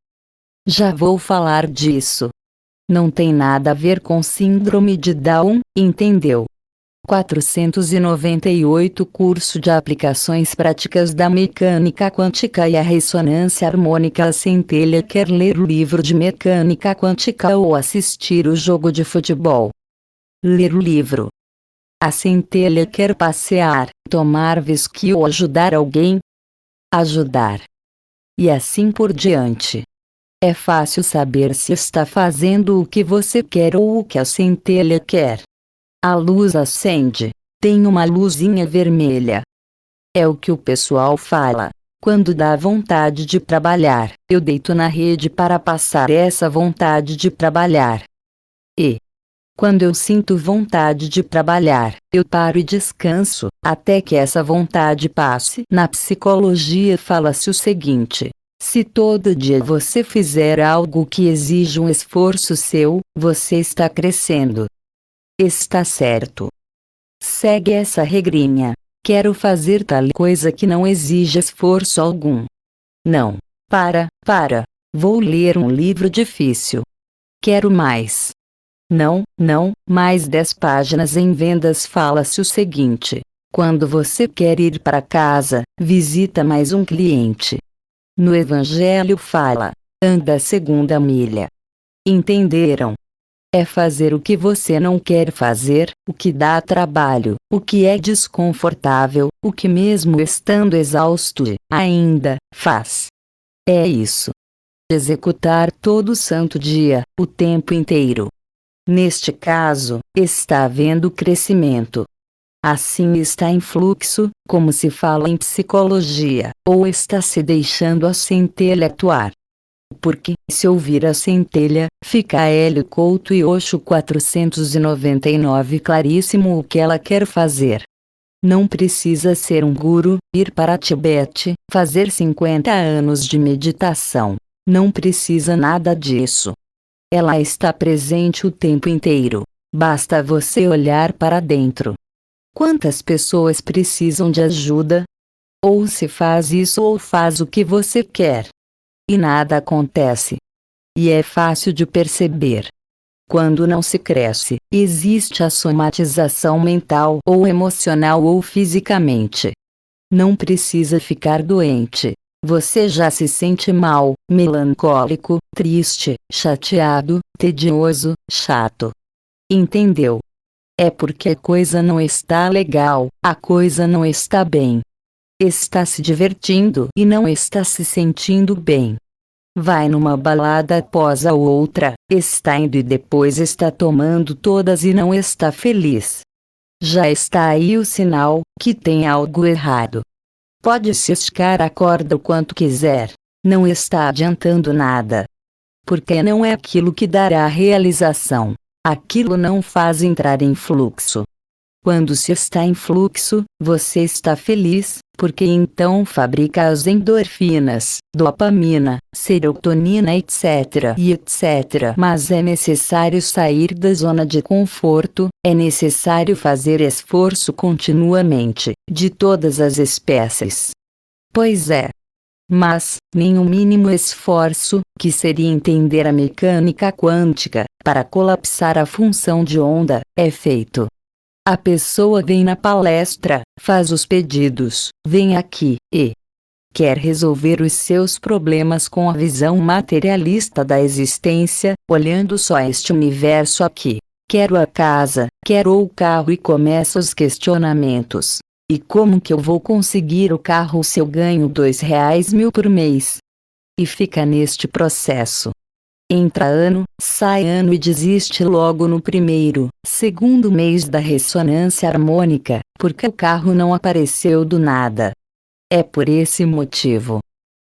Já vou falar disso. Não tem nada a ver com síndrome de Down, entendeu? 498 Curso de Aplicações Práticas da Mecânica Quântica e a Ressonância Harmônica. A centelha quer ler o livro de mecânica quântica ou assistir o jogo de futebol? Ler o livro. A centelha quer passear, tomar whisky ou ajudar alguém? Ajudar. E assim por diante. É fácil saber se está fazendo o que você quer ou o que a centelha quer. A luz acende, tem uma luzinha vermelha. É o que o pessoal fala. Quando dá vontade de trabalhar, eu deito na rede para passar essa vontade de trabalhar. E quando eu sinto vontade de trabalhar, eu paro e descanso, até que essa vontade passe. Na psicologia fala-se o seguinte: se todo dia você fizer algo que exige um esforço seu, você está crescendo. Está certo. Segue essa regrinha. Quero fazer tal coisa que não exige esforço algum. Não. Para. Vou ler um livro difícil. Quero mais. Não, mais 10 páginas em Vendas fala-se o seguinte: quando você quer ir para casa, visita mais um cliente. No Evangelho fala: anda a segunda milha. Entenderam? É fazer o que você não quer fazer, o que dá trabalho, o que é desconfortável, o que mesmo estando exausto, ainda faz. É isso. Executar todo santo dia, o tempo inteiro. Neste caso, está havendo crescimento. Assim está em fluxo, como se fala em psicologia, ou está se deixando a centelha atuar. Porque, se ouvir a centelha, fica Hélio Couto e Osho 499 claríssimo o que ela quer fazer. Não precisa ser um guru, ir para Tibete, fazer 50 anos de meditação. Não precisa nada disso. Ela está presente o tempo inteiro. Basta você olhar para dentro. Quantas pessoas precisam de ajuda? Ou se faz isso ou faz o que você quer. E nada acontece. E é fácil de perceber. Quando não se cresce, existe a somatização mental ou emocional ou fisicamente. Não precisa ficar doente. Você já se sente mal, melancólico, triste, chateado, tedioso, chato. Entendeu? É porque a coisa não está legal, a coisa não está bem. Está se divertindo e não está se sentindo bem. Vai numa balada após a outra, está indo e depois está tomando todas e não está feliz. Já está aí o sinal que tem algo errado. Pode se esticar a corda o quanto quiser, não está adiantando nada. Porque não é aquilo que dará a realização. Aquilo não faz entrar em fluxo. Quando se está em fluxo, você está feliz, porque então fabrica as endorfinas, dopamina, serotonina etc. e etc. Mas é necessário sair da zona de conforto, é necessário fazer esforço continuamente, de todas as espécies. Pois é. Mas, nem o mínimo esforço, que seria entender a mecânica quântica, para colapsar a função de onda, é feito. A pessoa vem na palestra, faz os pedidos, vem aqui e quer resolver os seus problemas com a visão materialista da existência, olhando só este universo aqui. Quero a casa, quero o carro e começa os questionamentos. E como que eu vou conseguir o carro se eu ganho R$2.000 por mês? E fica neste processo. Entra ano, sai ano e desiste logo no primeiro, segundo mês da ressonância harmônica, porque o carro não apareceu do nada. É por esse motivo.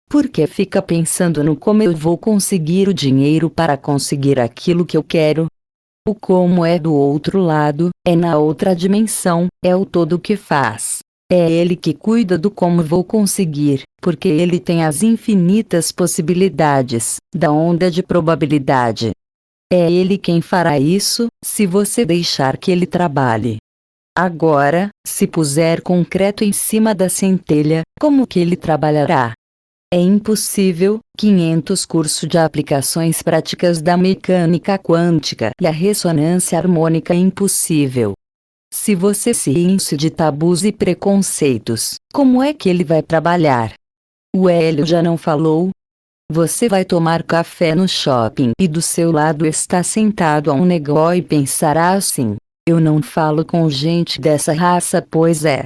Porque fica pensando no como eu vou conseguir o dinheiro para conseguir aquilo que eu quero. O como é do outro lado, é na outra dimensão, é o todo que faz. É ele que cuida do como vou conseguir, porque ele tem as infinitas possibilidades, da onda de probabilidade. É ele quem fará isso, se você deixar que ele trabalhe. Agora, se puser concreto em cima da centelha, como que ele trabalhará? É impossível. 500 Curso de aplicações práticas da mecânica quântica e a ressonância harmônica é impossível. Se você se enche de tabus e preconceitos, como é que ele vai trabalhar? O Hélio já não falou? Você vai tomar café no shopping e do seu lado está sentado um negócio e pensará assim: eu não falo com gente dessa raça, pois é.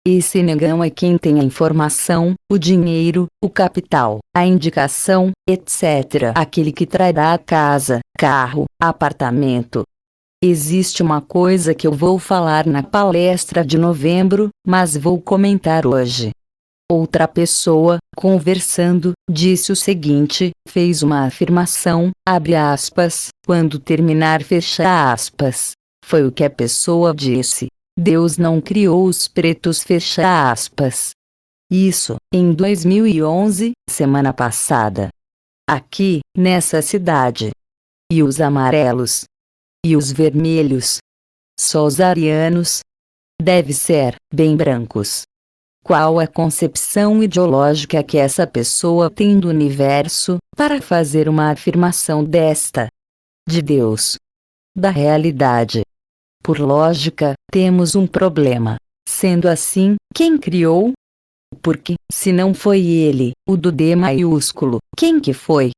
Esse negão é quem tem a informação, o dinheiro, o capital, a indicação, etc. Aquele que trará a casa, carro, apartamento. Existe uma coisa que eu vou falar na palestra de novembro, mas vou comentar hoje. Outra pessoa, conversando, disse o seguinte, fez uma afirmação, abre aspas, quando terminar fecha aspas. Foi o que a pessoa disse. Deus não criou os pretos fecha aspas. Isso, em 2011, semana passada. Aqui, nessa cidade. E os amarelos? E os vermelhos? Só os arianos? Deve ser, bem brancos. Qual a concepção ideológica que essa pessoa tem do universo, para fazer uma afirmação desta? De Deus. Da realidade. Por lógica, temos um problema. Sendo assim, quem criou? Porque, se não foi ele, o do D maiúsculo, quem que foi?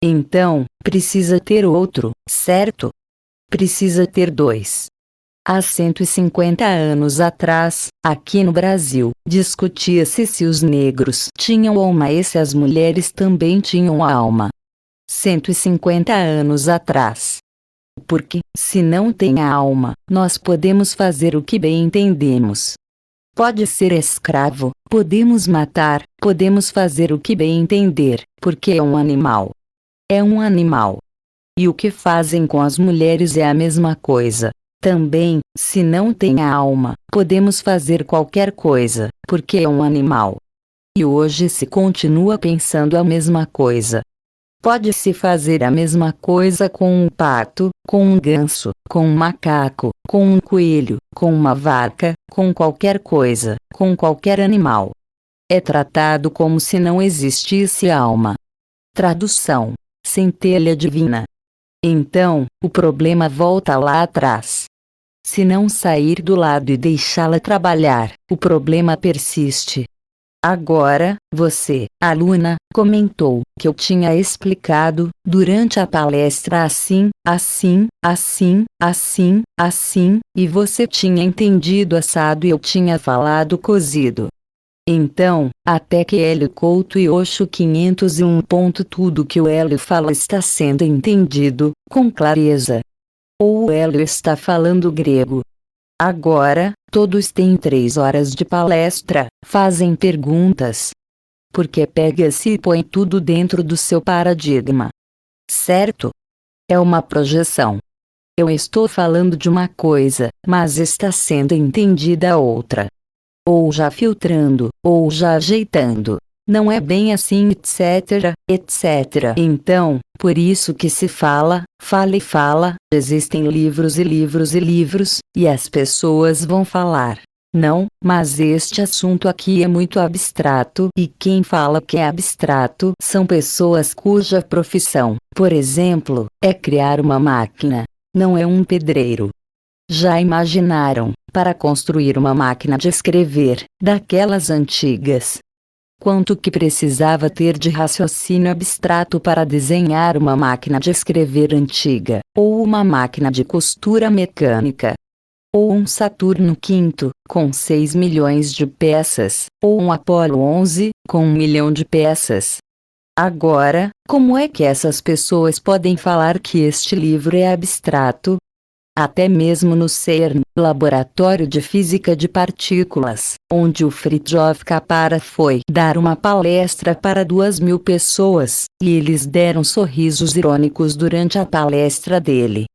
Então, precisa ter outro, certo? Precisa ter dois. Há 150 anos atrás, aqui no Brasil, discutia-se se os negros tinham alma e se as mulheres também tinham alma. 150 anos atrás. Porque, se não tem a alma, nós podemos fazer o que bem entendemos. Pode ser escravo, podemos matar, podemos fazer o que bem entender, porque é um animal. É um animal. E o que fazem com as mulheres é a mesma coisa. Também, se não tem a alma, podemos fazer qualquer coisa, porque é um animal. E hoje se continua pensando a mesma coisa. Pode-se fazer a mesma coisa com um pato, com um ganso, com um macaco, com um coelho, com uma vaca, com qualquer coisa, com qualquer animal. É tratado como se não existisse alma. Tradução: centelha divina. Então, o problema volta lá atrás. Se não sair do lado e deixá-la trabalhar, o problema persiste. Agora, você, aluna, comentou que eu tinha explicado, durante a palestra assim, assim, assim, assim, assim, e você tinha entendido assado e eu tinha falado cozido. Então, até que Hélio Couto e Osho 501. Tudo que o Hélio fala está sendo entendido, com clareza. Ou o Hélio está falando grego. Agora, todos têm 3 horas de palestra, fazem perguntas. Porque pega-se e põe tudo dentro do seu paradigma. Certo? É uma projeção. Eu estou falando de uma coisa, mas está sendo entendida outra. Ou já filtrando, ou já ajeitando. Não é bem assim, etc, etc. Então, por isso que se fala, fala e fala, existem livros e livros e livros, e as pessoas vão falar. Não, mas este assunto aqui é muito abstrato, e quem fala que é abstrato são pessoas cuja profissão, por exemplo, é criar uma máquina. Não é um pedreiro. Já imaginaram, para construir uma máquina de escrever, daquelas antigas? Quanto que precisava ter de raciocínio abstrato para desenhar uma máquina de escrever antiga, ou uma máquina de costura mecânica? Ou um Saturno V, com 6 milhões de peças, ou um Apollo 11, com 1 milhão de peças? Agora, como é que essas pessoas podem falar que este livro é abstrato? Até mesmo no CERN, Laboratório de Física de Partículas, onde o Fritjof Capra foi dar uma palestra para 2.000 pessoas, e eles deram sorrisos irônicos durante a palestra dele.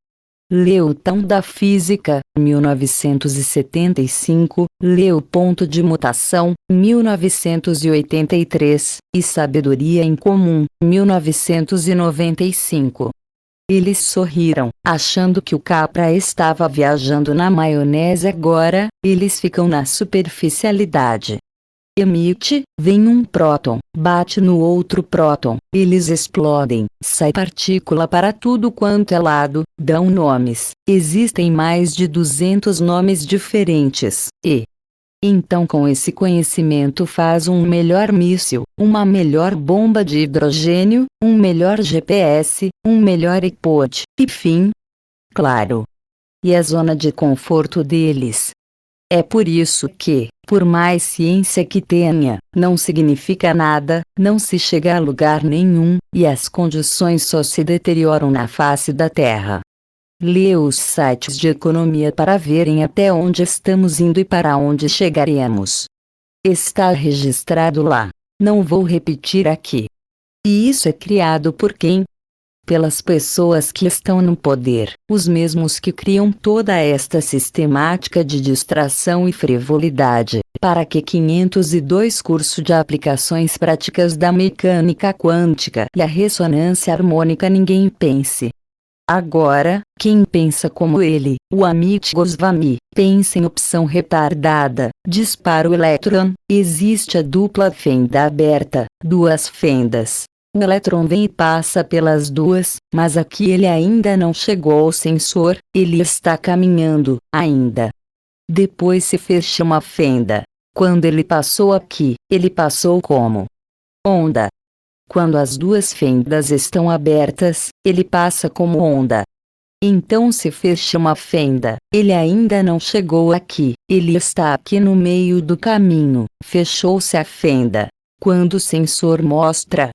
Newton da Física, 1975, leu Ponto de Mutação, 1983, e Sabedoria em Comum, 1995. Eles sorriram, achando que o Capra estava viajando na maionese agora, eles ficam na superficialidade. Emite, vem um próton, bate no outro próton, eles explodem, sai partícula para tudo quanto é lado, dão nomes, existem mais de 200 nomes diferentes, e então com esse conhecimento faz um melhor míssil, uma melhor bomba de hidrogênio, um melhor GPS, um melhor iPod, enfim. Claro. E a zona de conforto deles. É por isso que, por mais ciência que tenha, não significa nada, não se chega a lugar nenhum, e as condições só se deterioram na face da Terra. Leia os sites de economia para verem até onde estamos indo e para onde chegaremos. Está registrado lá. Não vou repetir aqui. E isso é criado por quem? Pelas pessoas que estão no poder, os mesmos que criam toda esta sistemática de distração e frivolidade, para que 502 curso de aplicações práticas da mecânica quântica e a ressonância harmônica ninguém pense. Agora, quem pensa como ele, o Amit Goswami, pensa em opção retardada, dispara o elétron, existe a dupla fenda aberta, duas fendas. O elétron vem e passa pelas duas, mas aqui ele ainda não chegou ao sensor, ele está caminhando, ainda. Depois se fecha uma fenda. Quando ele passou aqui, ele passou como onda. Quando as duas fendas estão abertas, ele passa como onda. Então se fecha uma fenda, ele ainda não chegou aqui, ele está aqui no meio do caminho, fechou-se a fenda. Quando o sensor mostra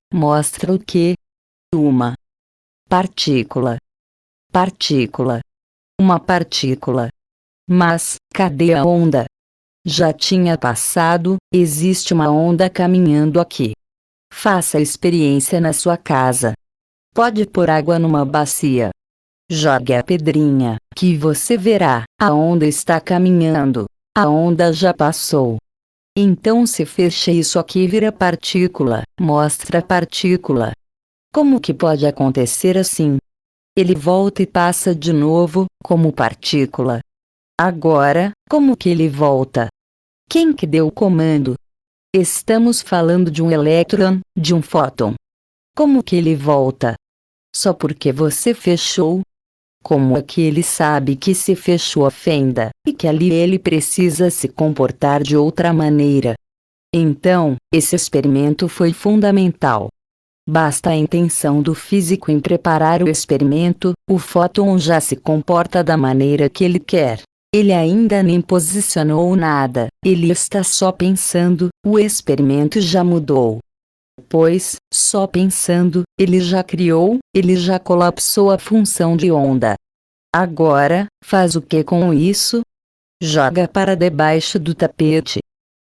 o quê? Uma partícula. Partícula. Uma partícula. Mas, cadê a onda? Já tinha passado, existe uma onda caminhando aqui. Faça a experiência na sua casa. Pode pôr água numa bacia. Jogue a pedrinha, que você verá, a onda está caminhando. A onda já passou. Então se fecha isso aqui e vira partícula, mostra a partícula. Como que pode acontecer assim? Ele volta e passa de novo, como partícula. Agora, como que ele volta? Quem que deu o comando? Estamos falando de um elétron, de um fóton. Como que ele volta? Só porque você fechou? Como é que ele sabe que se fechou a fenda, e que ali ele precisa se comportar de outra maneira? Então, esse experimento foi fundamental. Basta a intenção do físico em preparar o experimento, o fóton já se comporta da maneira que ele quer. Ele ainda nem posicionou nada, ele está só pensando, o experimento já mudou. Pois, só pensando, ele já criou, ele já colapsou a função de onda. Agora, faz o que com isso? Joga para debaixo do tapete.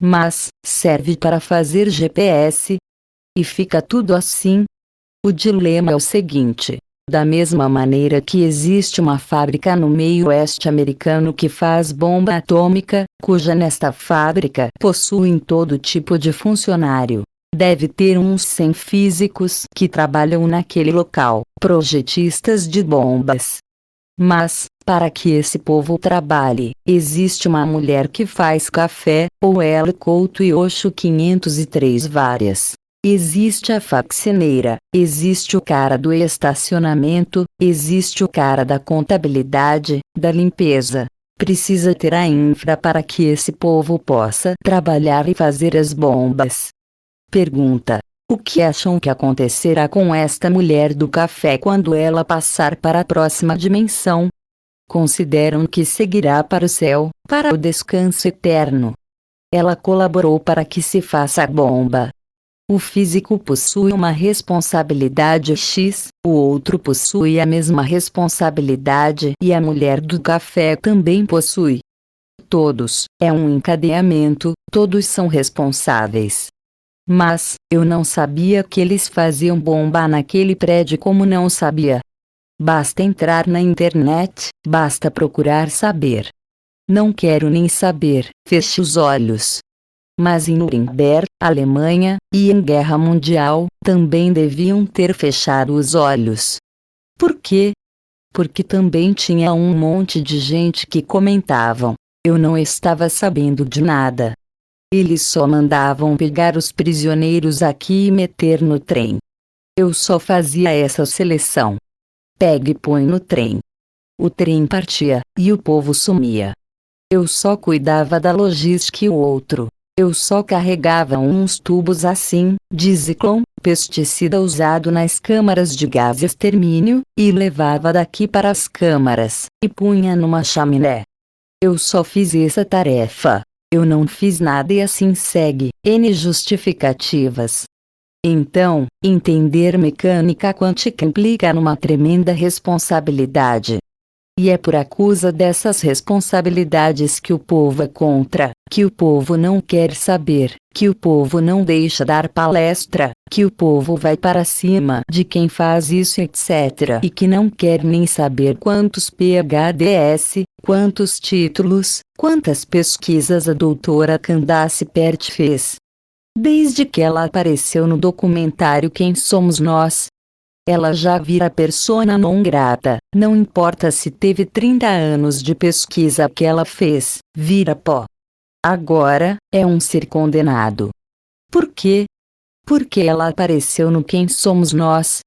Mas, serve para fazer GPS? E fica tudo assim? O dilema é o seguinte. Da mesma maneira que existe uma fábrica no meio oeste americano que faz bomba atômica, cuja nesta fábrica possuem todo tipo de funcionário. Deve ter uns 100 físicos que trabalham naquele local, projetistas de bombas. Mas, para que esse povo trabalhe, existe uma mulher que faz café, ou ela Couto e Oxo 503 várias. Existe a faxineira, existe o cara do estacionamento, existe o cara da contabilidade, da limpeza. Precisa ter a infra para que esse povo possa trabalhar e fazer as bombas. Pergunta: o que acham que acontecerá com esta mulher do café quando ela passar para a próxima dimensão? Consideram que seguirá para o céu, para o descanso eterno. Ela colaborou para que se faça a bomba. O físico possui uma responsabilidade X, o outro possui a mesma responsabilidade e a mulher do café também possui. Todos, é um encadeamento, todos são responsáveis. Mas, eu não sabia que eles faziam bomba naquele prédio como não sabia. Basta entrar na internet, basta procurar saber. Não quero nem saber, feche os olhos. Mas em Nuremberg, Alemanha, e em Guerra Mundial, também deviam ter fechado os olhos. Por quê? Porque também tinha um monte de gente que comentavam. Eu não estava sabendo de nada. Eles só mandavam pegar os prisioneiros aqui e meter no trem. Eu só fazia essa seleção. Pega e põe no trem. O trem partia, e o povo sumia. Eu só cuidava da logística e o outro. Eu só carregava uns tubos assim, de Zyklon, pesticida usado nas câmaras de gás extermínio, e levava daqui para as câmaras, e punha numa chaminé. Eu só fiz essa tarefa. Eu não fiz nada e assim segue, N justificativas. Então, entender mecânica quântica implica numa tremenda responsabilidade. E é por causa dessas responsabilidades que o povo é contra, que o povo não quer saber, que o povo não deixa dar palestra, que o povo vai para cima de quem faz isso etc. E que não quer nem saber quantos PhDs, quantos títulos, quantas pesquisas a doutora Candace Pert fez. Desde que ela apareceu no documentário Quem Somos Nós, ela já vira persona non grata, não importa se teve 30 anos de pesquisa que ela fez, vira pó. Agora, é um ser condenado. Por quê? Porque ela apareceu no Quem Somos Nós.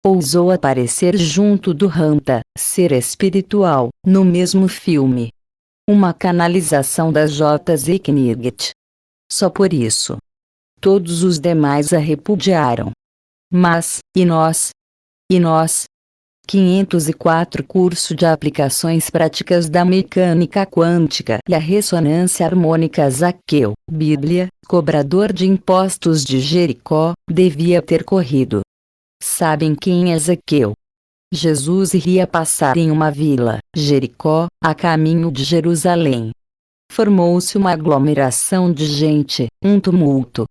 Ousou aparecer junto do Hanta, ser espiritual, no mesmo filme. Uma canalização da J.Z. Knigget. Só por isso. Todos os demais a repudiaram. Mas, e nós? E nós? 504 Curso de Aplicações Práticas da Mecânica Quântica e a Ressonância Harmônica Zaqueu, Bíblia, cobrador de impostos de Jericó, devia ter corrido. Sabem quem é Zaqueu? Jesus iria passar em uma vila, Jericó, a caminho de Jerusalém. Formou-se uma aglomeração de gente, um tumulto.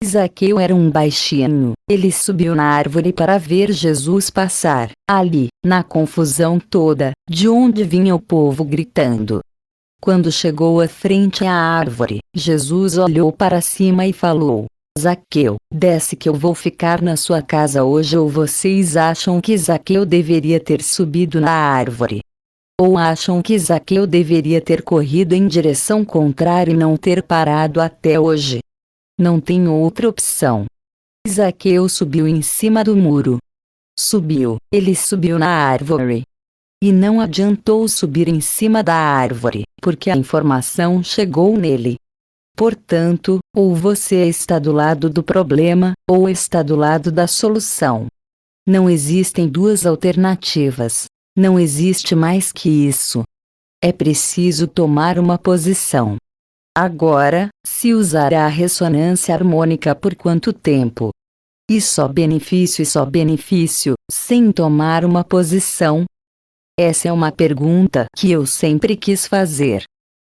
Zaqueu era um baixinho, ele subiu na árvore para ver Jesus passar, ali, na confusão toda, de onde vinha o povo gritando. Quando chegou à frente à árvore, Jesus olhou para cima e falou: Zaqueu, desce que eu vou ficar na sua casa hoje. Ou vocês acham que Zaqueu deveria ter subido na árvore? Ou acham que Zaqueu deveria ter corrido em direção contrária e não ter parado até hoje? Não tem outra opção. Zaqueu subiu em cima do muro. Subiu, ele subiu na árvore. E não adiantou subir em cima da árvore, porque a informação chegou nele. Portanto, ou você está do lado do problema, ou está do lado da solução. Não existem duas alternativas. Não existe mais que isso. É preciso tomar uma posição. Agora, se usará a ressonância harmônica por quanto tempo? E só benefício, sem tomar uma posição? Essa é uma pergunta que eu sempre quis fazer.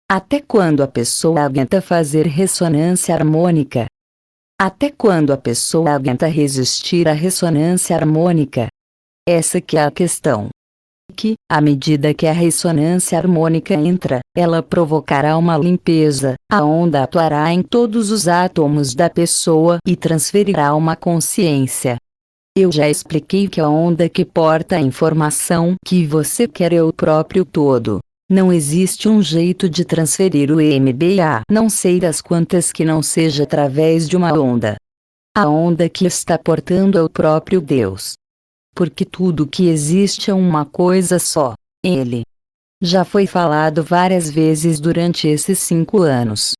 Até quando a pessoa aguenta fazer ressonância harmônica? Até quando a pessoa aguenta resistir à ressonância harmônica? Essa que é a questão. Que, à medida que a ressonância harmônica entra, ela provocará uma limpeza, a onda atuará em todos os átomos da pessoa e transferirá uma consciência. Eu já expliquei que a onda que porta a informação que você quer é o próprio todo. Não existe um jeito de transferir o MBA, não sei das quantas, que não seja através de uma onda. A onda que está portando é o próprio Deus. Porque tudo que existe é uma coisa só, Ele. Já foi falado várias vezes durante esses 5 anos.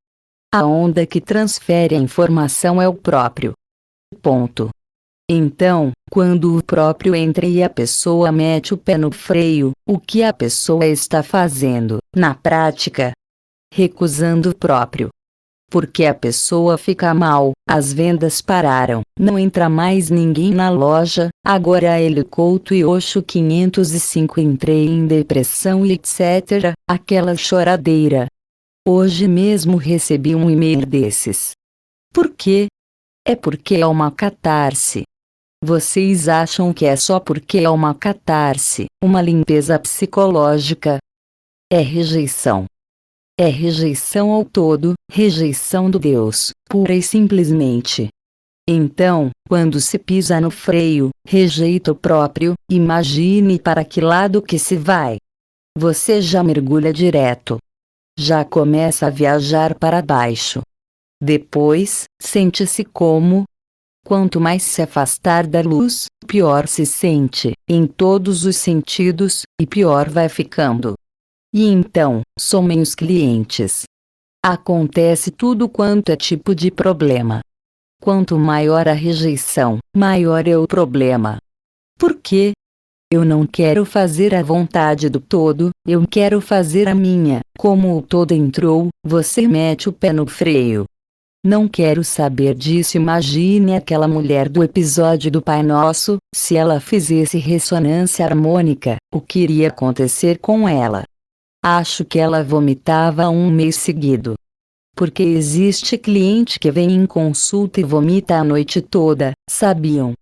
A onda que transfere a informação é o próprio. Ponto. Então, quando o próprio entra e a pessoa mete o pé no freio, o que a pessoa está fazendo, na prática? Recusando o próprio. Porque a pessoa fica mal, as vendas pararam, não entra mais ninguém na loja, agora ele Couto e Oxo 505 entrei em depressão e etc, aquela choradeira. Hoje mesmo recebi um e-mail desses. Por quê? É porque é uma catarse. Vocês acham que é só porque é uma catarse, uma limpeza psicológica? É rejeição. É rejeição ao todo, rejeição do Deus, pura e simplesmente. Então, quando se pisa no freio, rejeita o próprio, imagine para que lado que se vai. Você já mergulha direto. Já começa a viajar para baixo. Depois, sente-se como? Quanto mais se afastar da luz, pior se sente, em todos os sentidos, e pior vai ficando. E então, somem os clientes. Acontece tudo quanto é tipo de problema. Quanto maior a rejeição, maior é o problema. Por quê? Eu não quero fazer a vontade do todo, eu quero fazer a minha. Como o todo entrou, você mete o pé no freio. Não quero saber disso. Imagine aquela mulher do episódio do Pai Nosso, se ela fizesse ressonância harmônica, o que iria acontecer com ela? Acho que ela vomitava um mês seguido. Porque existe cliente que vem em consulta e vomita a noite toda, sabiam?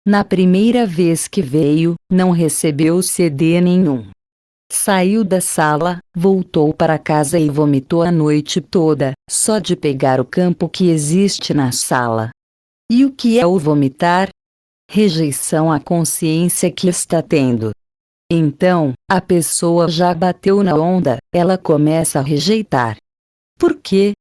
Na primeira vez que veio, não recebeu CD nenhum. Saiu da sala, voltou para casa e vomitou a noite toda, só de pegar o campo que existe na sala. E o que é o vomitar? Rejeição à consciência que está tendo. Então, a pessoa já bateu na onda, ela começa a rejeitar. Por quê?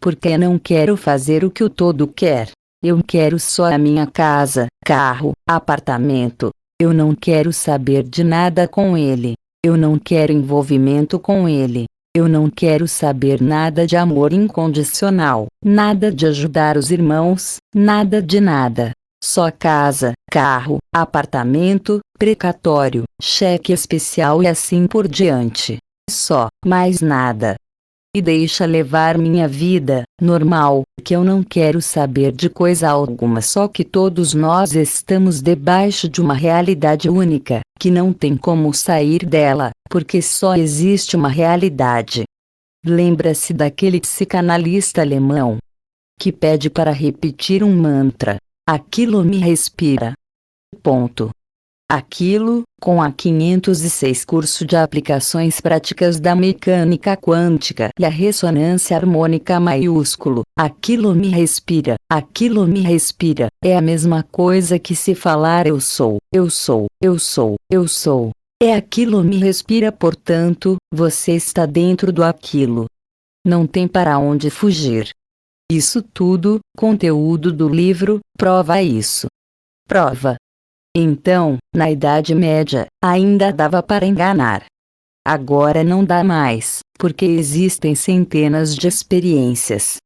Porque não quero fazer o que o todo quer. Eu quero só a minha casa, carro, apartamento. Eu não quero saber de nada com ele. Eu não quero envolvimento com ele. Eu não quero saber nada de amor incondicional, nada de ajudar os irmãos, nada de nada. Só casa, carro, apartamento, precatório, cheque especial e assim por diante. Só, mais nada. E deixa levar minha vida, normal, que eu não quero saber de coisa alguma. Só que todos nós estamos debaixo de uma realidade única, que não tem como sair dela, porque só existe uma realidade. Lembra-se daquele psicanalista alemão que pede para repetir um mantra: aquilo me respira. Ponto. Aquilo, com a 506 curso de aplicações práticas da mecânica quântica e a ressonância harmônica maiúsculo, aquilo me respira, é a mesma coisa que se falar eu sou, eu sou, eu sou, eu sou. É aquilo me respira, portanto, você está dentro do aquilo. Não tem para onde fugir. Isso tudo, conteúdo do livro, prova isso. Prova. Então, na Idade Média, ainda dava para enganar. Agora não dá mais, porque existem centenas de experiências.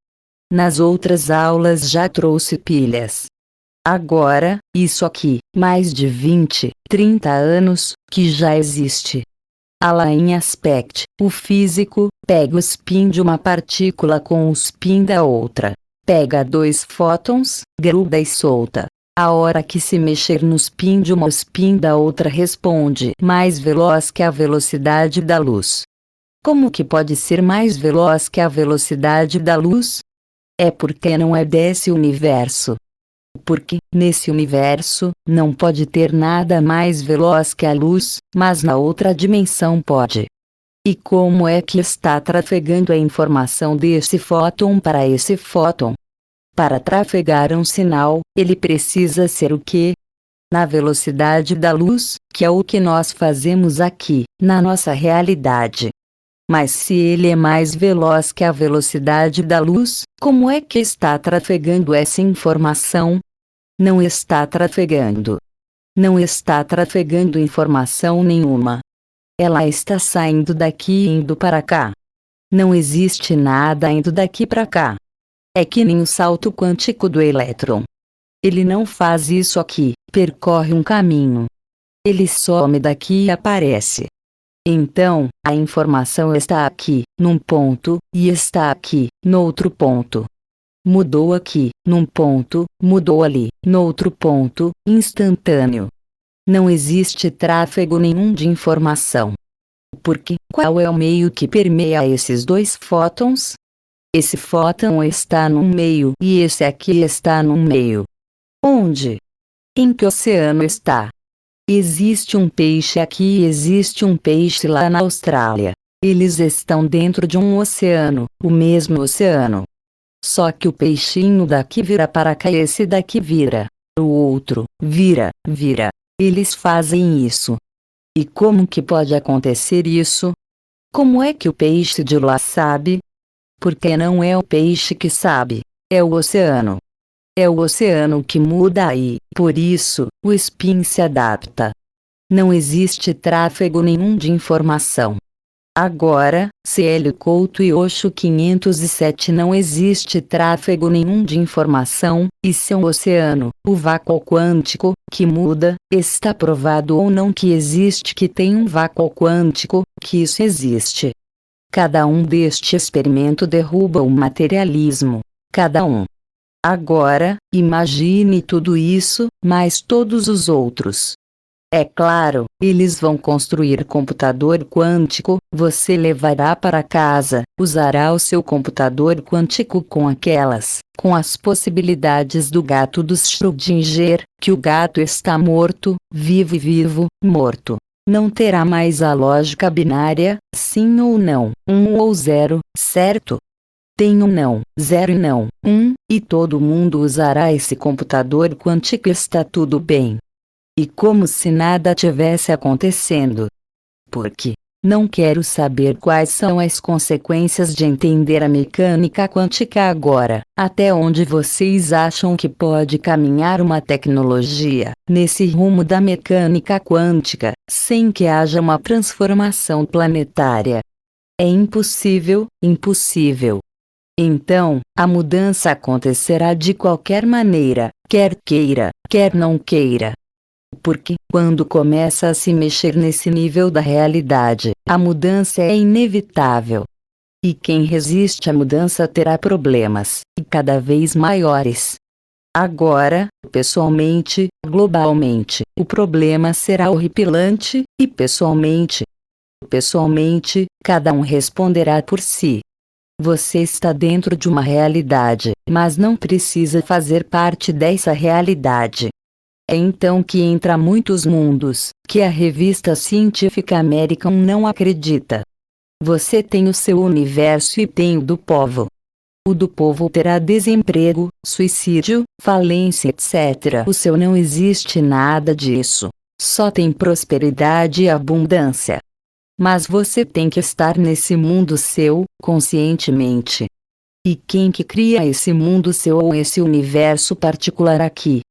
Nas outras aulas já trouxe pilhas. Agora, isso aqui, mais de 20, 30 anos, que já existe. Alain Aspect, o físico, pega o spin de uma partícula com o spin da outra. Pega dois fótons, gruda e solta. A hora que se mexer no spin de uma, o spin da outra responde mais veloz que a velocidade da luz. Como que pode ser mais veloz que a velocidade da luz? É porque não é desse universo. Porque, nesse universo, não pode ter nada mais veloz que a luz, mas na outra dimensão pode. E como é que está trafegando a informação desse fóton para esse fóton? Para trafegar um sinal, ele precisa ser o quê? Na velocidade da luz, que é o que nós fazemos aqui, na nossa realidade. Mas se ele é mais veloz que a velocidade da luz, como é que está trafegando essa informação? Não está trafegando. Não está trafegando informação nenhuma. Ela está saindo daqui e indo para cá. Não existe nada indo daqui para cá. É que nem o salto quântico do elétron. Ele não faz isso aqui, percorre um caminho. Ele some daqui e aparece. Então, a informação está aqui, num ponto, e está aqui, noutro ponto. Mudou aqui, num ponto, mudou ali, noutro ponto, instantâneo. Não existe tráfego nenhum de informação. Porque, qual é o meio que permeia esses dois fótons? Esse fóton está num meio e esse aqui está num meio. Onde? Em que oceano está? Existe um peixe aqui e existe um peixe lá na Austrália. Eles estão dentro de um oceano, o mesmo oceano. Só que o peixinho daqui vira para cá e esse daqui vira. O outro, vira. Eles fazem isso. E como que pode acontecer isso? Como é que o peixe de lá sabe? Porque não é o peixe que sabe, é o oceano. É o oceano que muda aí, por isso, o spin se adapta. Não existe tráfego nenhum de informação. Agora, C.L. Couto e Osho 507 não existe tráfego nenhum de informação, e seu oceano, o vácuo quântico, que muda, está provado ou não que existe que tem um vácuo quântico, que isso existe. Cada um deste experimento derruba o materialismo. Cada um. Agora, imagine tudo isso, mais todos os outros. É claro, eles vão construir computador quântico, você levará para casa, usará o seu computador quântico com as possibilidades do gato dos Schrödinger, que o gato está morto, vivo e vivo, morto. Não terá mais a lógica binária, sim ou não, 1 ou 0, certo? Tem um não, 0 e não, 1, e todo mundo usará esse computador quântico e está tudo bem. E como se nada tivesse acontecendo. Porque não quero saber quais são as consequências de entender a mecânica quântica agora, até onde vocês acham que pode caminhar uma tecnologia, nesse rumo da mecânica quântica, sem que haja uma transformação planetária. É impossível, impossível. Então, a mudança acontecerá de qualquer maneira, quer queira, quer não queira. Porque, quando começa a se mexer nesse nível da realidade, a mudança é inevitável. E quem resiste à mudança terá problemas, e cada vez maiores. Agora, pessoalmente, globalmente, o problema será horripilante, e pessoalmente, cada um responderá por si. Você está dentro de uma realidade, mas não precisa fazer parte dessa realidade. É então que entra muitos mundos, que a revista científica American não acredita. Você tem o seu universo e tem o do povo. O do povo terá desemprego, suicídio, falência, etc. O seu não existe nada disso. Só tem prosperidade e abundância. Mas você tem que estar nesse mundo seu, conscientemente. E quem que cria esse mundo seu ou esse universo particular aqui?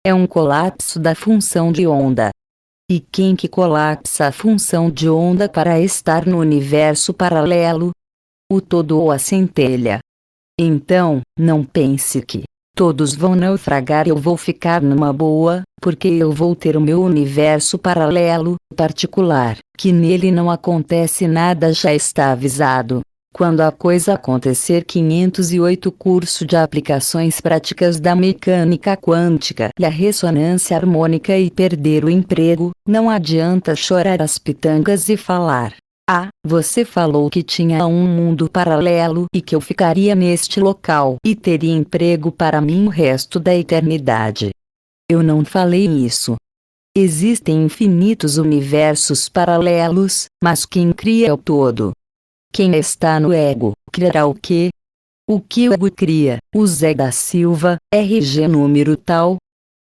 É um colapso da função de onda. E quem que colapsa a função de onda para estar no universo paralelo? O todo ou a centelha. Então, não pense que todos vão naufragar e eu vou ficar numa boa, porque eu vou ter o meu universo paralelo, particular, que nele não acontece nada, já está avisado. Quando a coisa acontecer 508 curso de aplicações práticas da mecânica quântica e a ressonância harmônica e perder o emprego, não adianta chorar as pitangas e falar: ah, você falou que tinha um mundo paralelo e que eu ficaria neste local e teria emprego para mim o resto da eternidade. Eu não falei isso. Existem infinitos universos paralelos, mas quem cria é o todo. Quem está no ego, criará o quê? O que o ego cria? O Zé da Silva, RG número tal?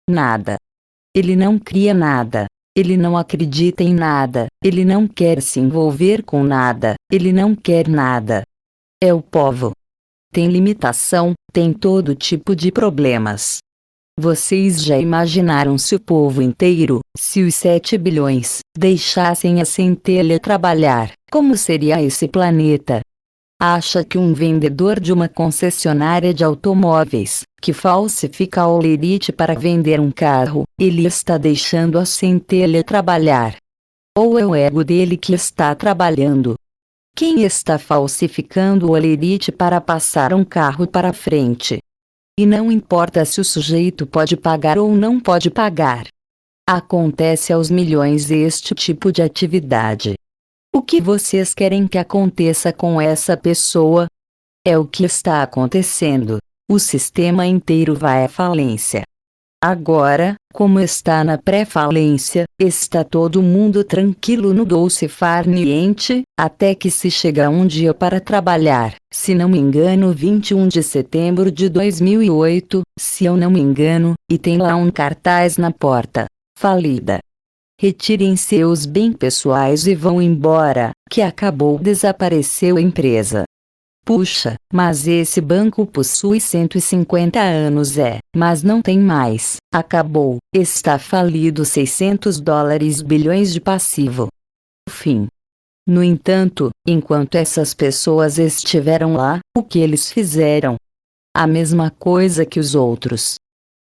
Nada. Ele não cria nada. Ele não acredita em nada. Ele não quer se envolver com nada. Ele não quer nada. É o povo. Tem limitação, tem todo tipo de problemas. Vocês já imaginaram se o povo inteiro, se os 7 bilhões, deixassem a centelha trabalhar, como seria esse planeta? Acha que um vendedor de uma concessionária de automóveis, que falsifica a holerite para vender um carro, ele está deixando a centelha trabalhar? Ou é o ego dele que está trabalhando? Quem está falsificando o olerite para passar um carro para frente? E não importa se o sujeito pode pagar ou não pode pagar. Acontece aos milhões este tipo de atividade. O que vocês querem que aconteça com essa pessoa? É o que está acontecendo. O sistema inteiro vai à falência. Agora, como está na pré-falência, está todo mundo tranquilo no doce farniente, até que se chega um dia para trabalhar, se não me engano 21 de setembro de 2008, se eu não me engano, e tem lá um cartaz na porta: falida. Retirem seus bens pessoais e vão embora, que acabou, desapareceu a empresa. Puxa, mas esse banco possui 150 anos mas não tem mais, acabou, está falido, US$ 600 bilhões de passivo. Fim. No entanto, enquanto essas pessoas estiveram lá, o que eles fizeram? A mesma coisa que os outros.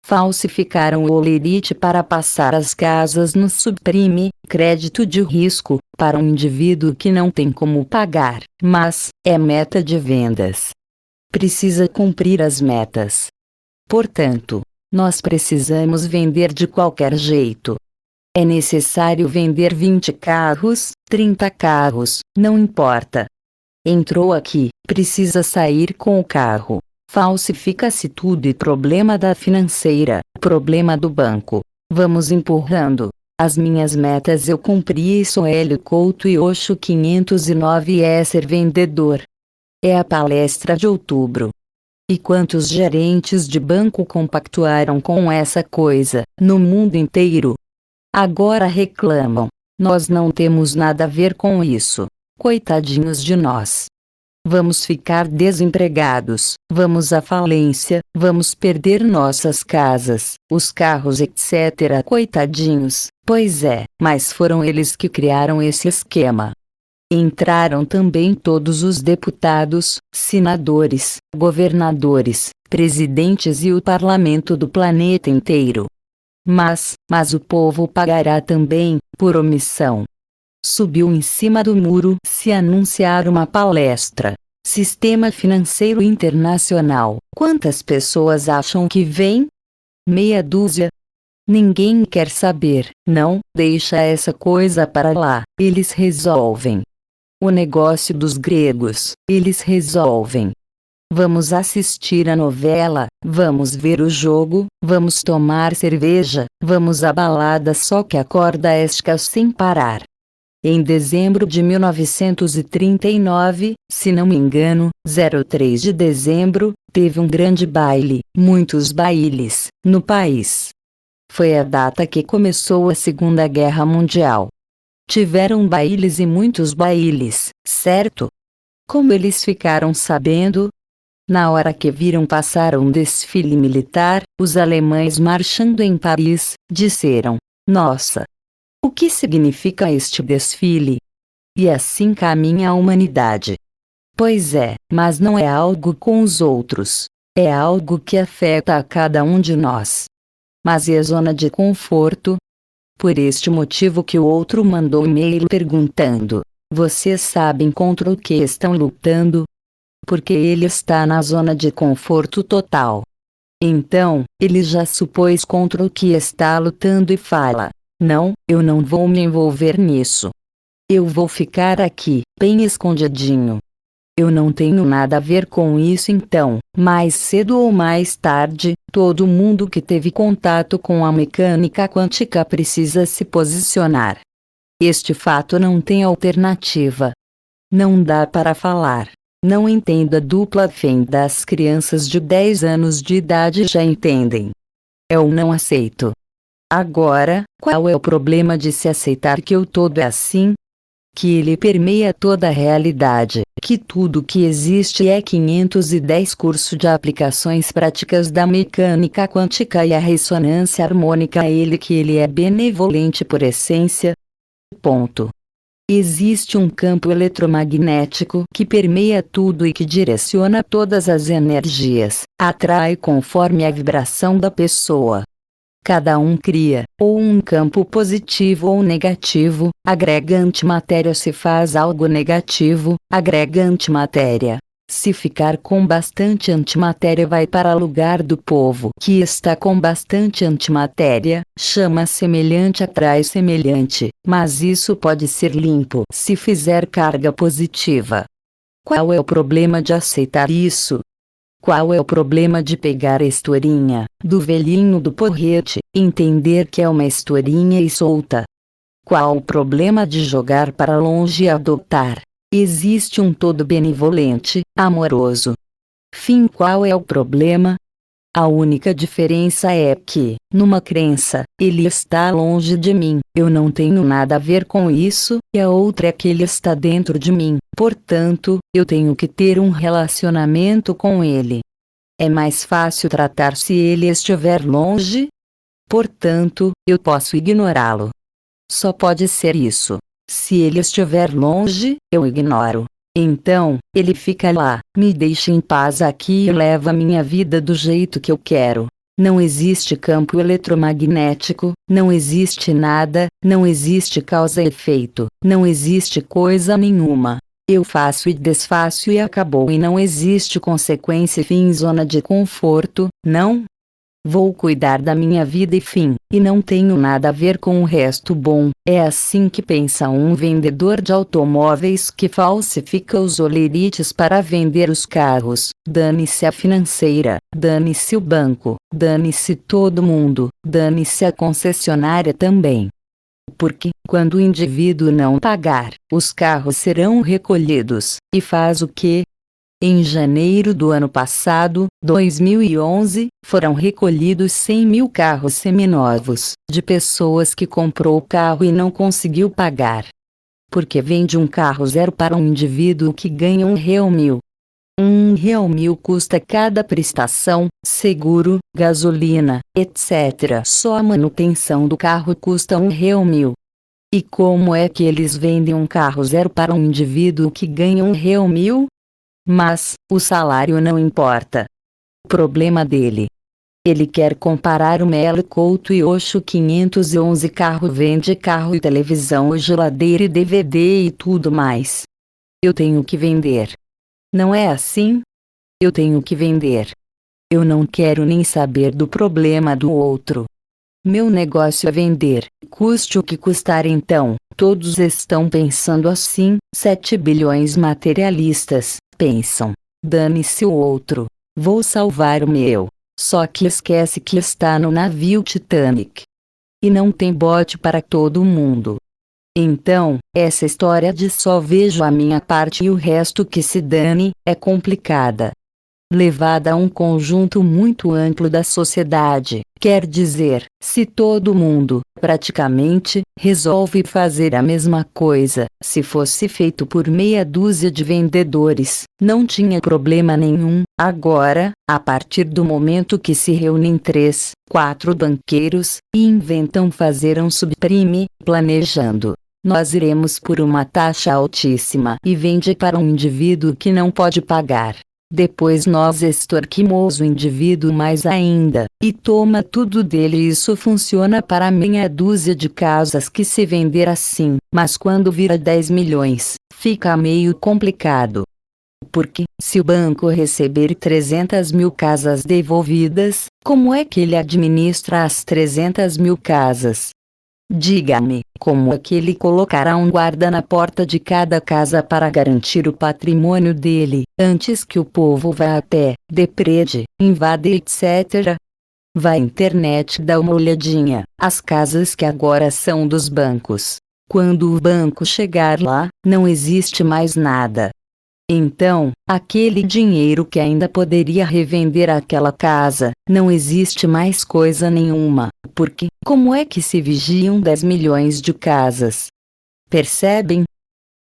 Falsificaram o olerite para passar as casas no subprime, crédito de risco, para um indivíduo que não tem como pagar, mas é meta de vendas. Precisa cumprir as metas. Portanto, nós precisamos vender de qualquer jeito. É necessário vender 20 carros, 30 carros, não importa. Entrou aqui, precisa sair com o carro. Falsifica-se tudo e problema da financeira, problema do banco. Vamos empurrando. As minhas metas eu cumpri e sou Hélio Couto e Oxo 509 é ser vendedor. É a palestra de outubro. E quantos gerentes de banco compactuaram com essa coisa, no mundo inteiro? Agora reclamam. Nós não temos nada a ver com isso. Coitadinhos de nós. Vamos ficar desempregados, vamos à falência, vamos perder nossas casas, os carros, etc. Coitadinhos, pois é, mas foram eles que criaram esse esquema. Entraram também todos os deputados, senadores, governadores, presidentes e o parlamento do planeta inteiro. Mas o povo pagará também, por omissão. Subiu em cima do muro se anunciar uma palestra. Sistema Financeiro Internacional. Quantas pessoas acham que vem? Meia dúzia? Ninguém quer saber. Não, deixa essa coisa para lá, eles resolvem. O negócio dos gregos, eles resolvem. Vamos assistir a novela, vamos ver o jogo, vamos tomar cerveja, vamos à balada, só que a corda estica sem parar. Em dezembro de 1939, se não me engano, 03 de dezembro, teve um grande baile, muitos bailes, no país. Foi a data que começou a Segunda Guerra Mundial. Tiveram bailes e muitos bailes, certo? Como eles ficaram sabendo? Na hora que viram passar um desfile militar, os alemães marchando em Paris, disseram: nossa! O que significa este desfile? E assim caminha a humanidade. Pois é, mas não é algo com os outros. É algo que afeta a cada um de nós. Mas e a zona de conforto? Por este motivo que o outro mandou e-mail perguntando: vocês sabem contra o que estão lutando? Porque ele está na zona de conforto total. Então, ele já supôs contra o que está lutando e fala: não, eu não vou me envolver nisso. Eu vou ficar aqui, bem escondidinho. Eu não tenho nada a ver com isso. Então, mais cedo ou mais tarde, todo mundo que teve contato com a mecânica quântica precisa se posicionar. Este fato não tem alternativa. Não dá para falar. Não entendo a dupla fenda. As crianças de 10 anos de idade já entendem. Eu não aceito. Agora, qual é o problema de se aceitar que o todo é assim? Que ele permeia toda a realidade, que tudo que existe é 510 curso de aplicações práticas da mecânica quântica e a ressonância harmônica, que ele é benevolente por essência. Ponto. Existe um campo eletromagnético que permeia tudo e que direciona todas as energias, atrai conforme a vibração da pessoa. Cada um cria, ou um campo positivo ou negativo, agrega antimatéria. Se faz algo negativo, agrega antimatéria. Se ficar com bastante antimatéria, vai para lugar do povo que está com bastante antimatéria, chama semelhante atrai semelhante, mas isso pode ser limpo se fizer carga positiva. Qual é o problema de aceitar isso? Qual é o problema de pegar a historinha do velhinho do porrete, entender que é uma historinha e solta? Qual o problema de jogar para longe e adotar? Existe um todo benevolente, amoroso. Fim. Qual é o problema? A única diferença é que, numa crença, ele está longe de mim, eu não tenho nada a ver com isso, e a outra é que ele está dentro de mim, portanto, eu tenho que ter um relacionamento com ele. É mais fácil tratar se ele estiver longe? Portanto, eu posso ignorá-lo. Só pode ser isso. Se ele estiver longe, eu ignoro. Então, ele fica lá, me deixa em paz aqui e leva minha vida do jeito que eu quero. Não existe campo eletromagnético, não existe nada, não existe causa e efeito, não existe coisa nenhuma. Eu faço e desfaço e acabou, e não existe consequência e fim. Zona de conforto, não? Vou cuidar da minha vida e fim, e não tenho nada a ver com o resto. Bom, é assim que pensa um vendedor de automóveis que falsifica os olerites para vender os carros. Dane-se a financeira, dane-se o banco, dane-se todo mundo, dane-se a concessionária também. Porque, quando o indivíduo não pagar, os carros serão recolhidos, e faz o quê? Em janeiro do ano passado, 2011, foram recolhidos 100 mil carros seminovos, de pessoas que comprou o carro e não conseguiu pagar. Porque vende um carro zero para um indivíduo que ganha R$ 1.000. R$ 1.000 custa cada prestação, seguro, gasolina, etc. Só a manutenção do carro custa R$ 1.000. E como é que eles vendem um carro zero para um indivíduo que ganha R$ 1.000? Mas, o salário não importa. O problema dele. Ele quer comparar o Melo Couto e Oxo 511 carro, vende carro e televisão e geladeira e DVD e tudo mais. Eu tenho que vender. Não é assim? Eu tenho que vender. Eu não quero nem saber do problema do outro. Meu negócio é vender, custe o que custar. Então, todos estão pensando assim, 7 bilhões materialistas, pensam. Dane-se o outro. Vou salvar o meu. Só que esquece que está no navio Titanic. E não tem bote para todo mundo. Então, essa história de só vejo a minha parte e o resto que se dane, é complicada. Levada a um conjunto muito amplo da sociedade, quer dizer, se todo mundo, praticamente, resolve fazer a mesma coisa, se fosse feito por meia dúzia de vendedores, não tinha problema nenhum. Agora, a partir do momento que se reúnem 3, 4 banqueiros, e inventam fazer um subprime, planejando. Nós iremos por uma taxa altíssima e vende para um indivíduo que não pode pagar. Depois nós extorquimos o indivíduo mais ainda, e toma tudo dele. Isso funciona para meia dúzia de casas que se vender assim, mas quando vira 10 milhões, fica meio complicado. Porque, se o banco receber 300 mil casas devolvidas, como é que ele administra as 300 mil casas? Diga-me, como é que ele colocará um guarda na porta de cada casa para garantir o patrimônio dele, antes que o povo vá até, deprede, invada etc? Vá à internet, dá uma olhadinha, as casas que agora são dos bancos. Quando o banco chegar lá, não existe mais nada. Então, aquele dinheiro que ainda poderia revender aquela casa, não existe mais coisa nenhuma, porque, como é que se vigiam 10 milhões de casas? Percebem?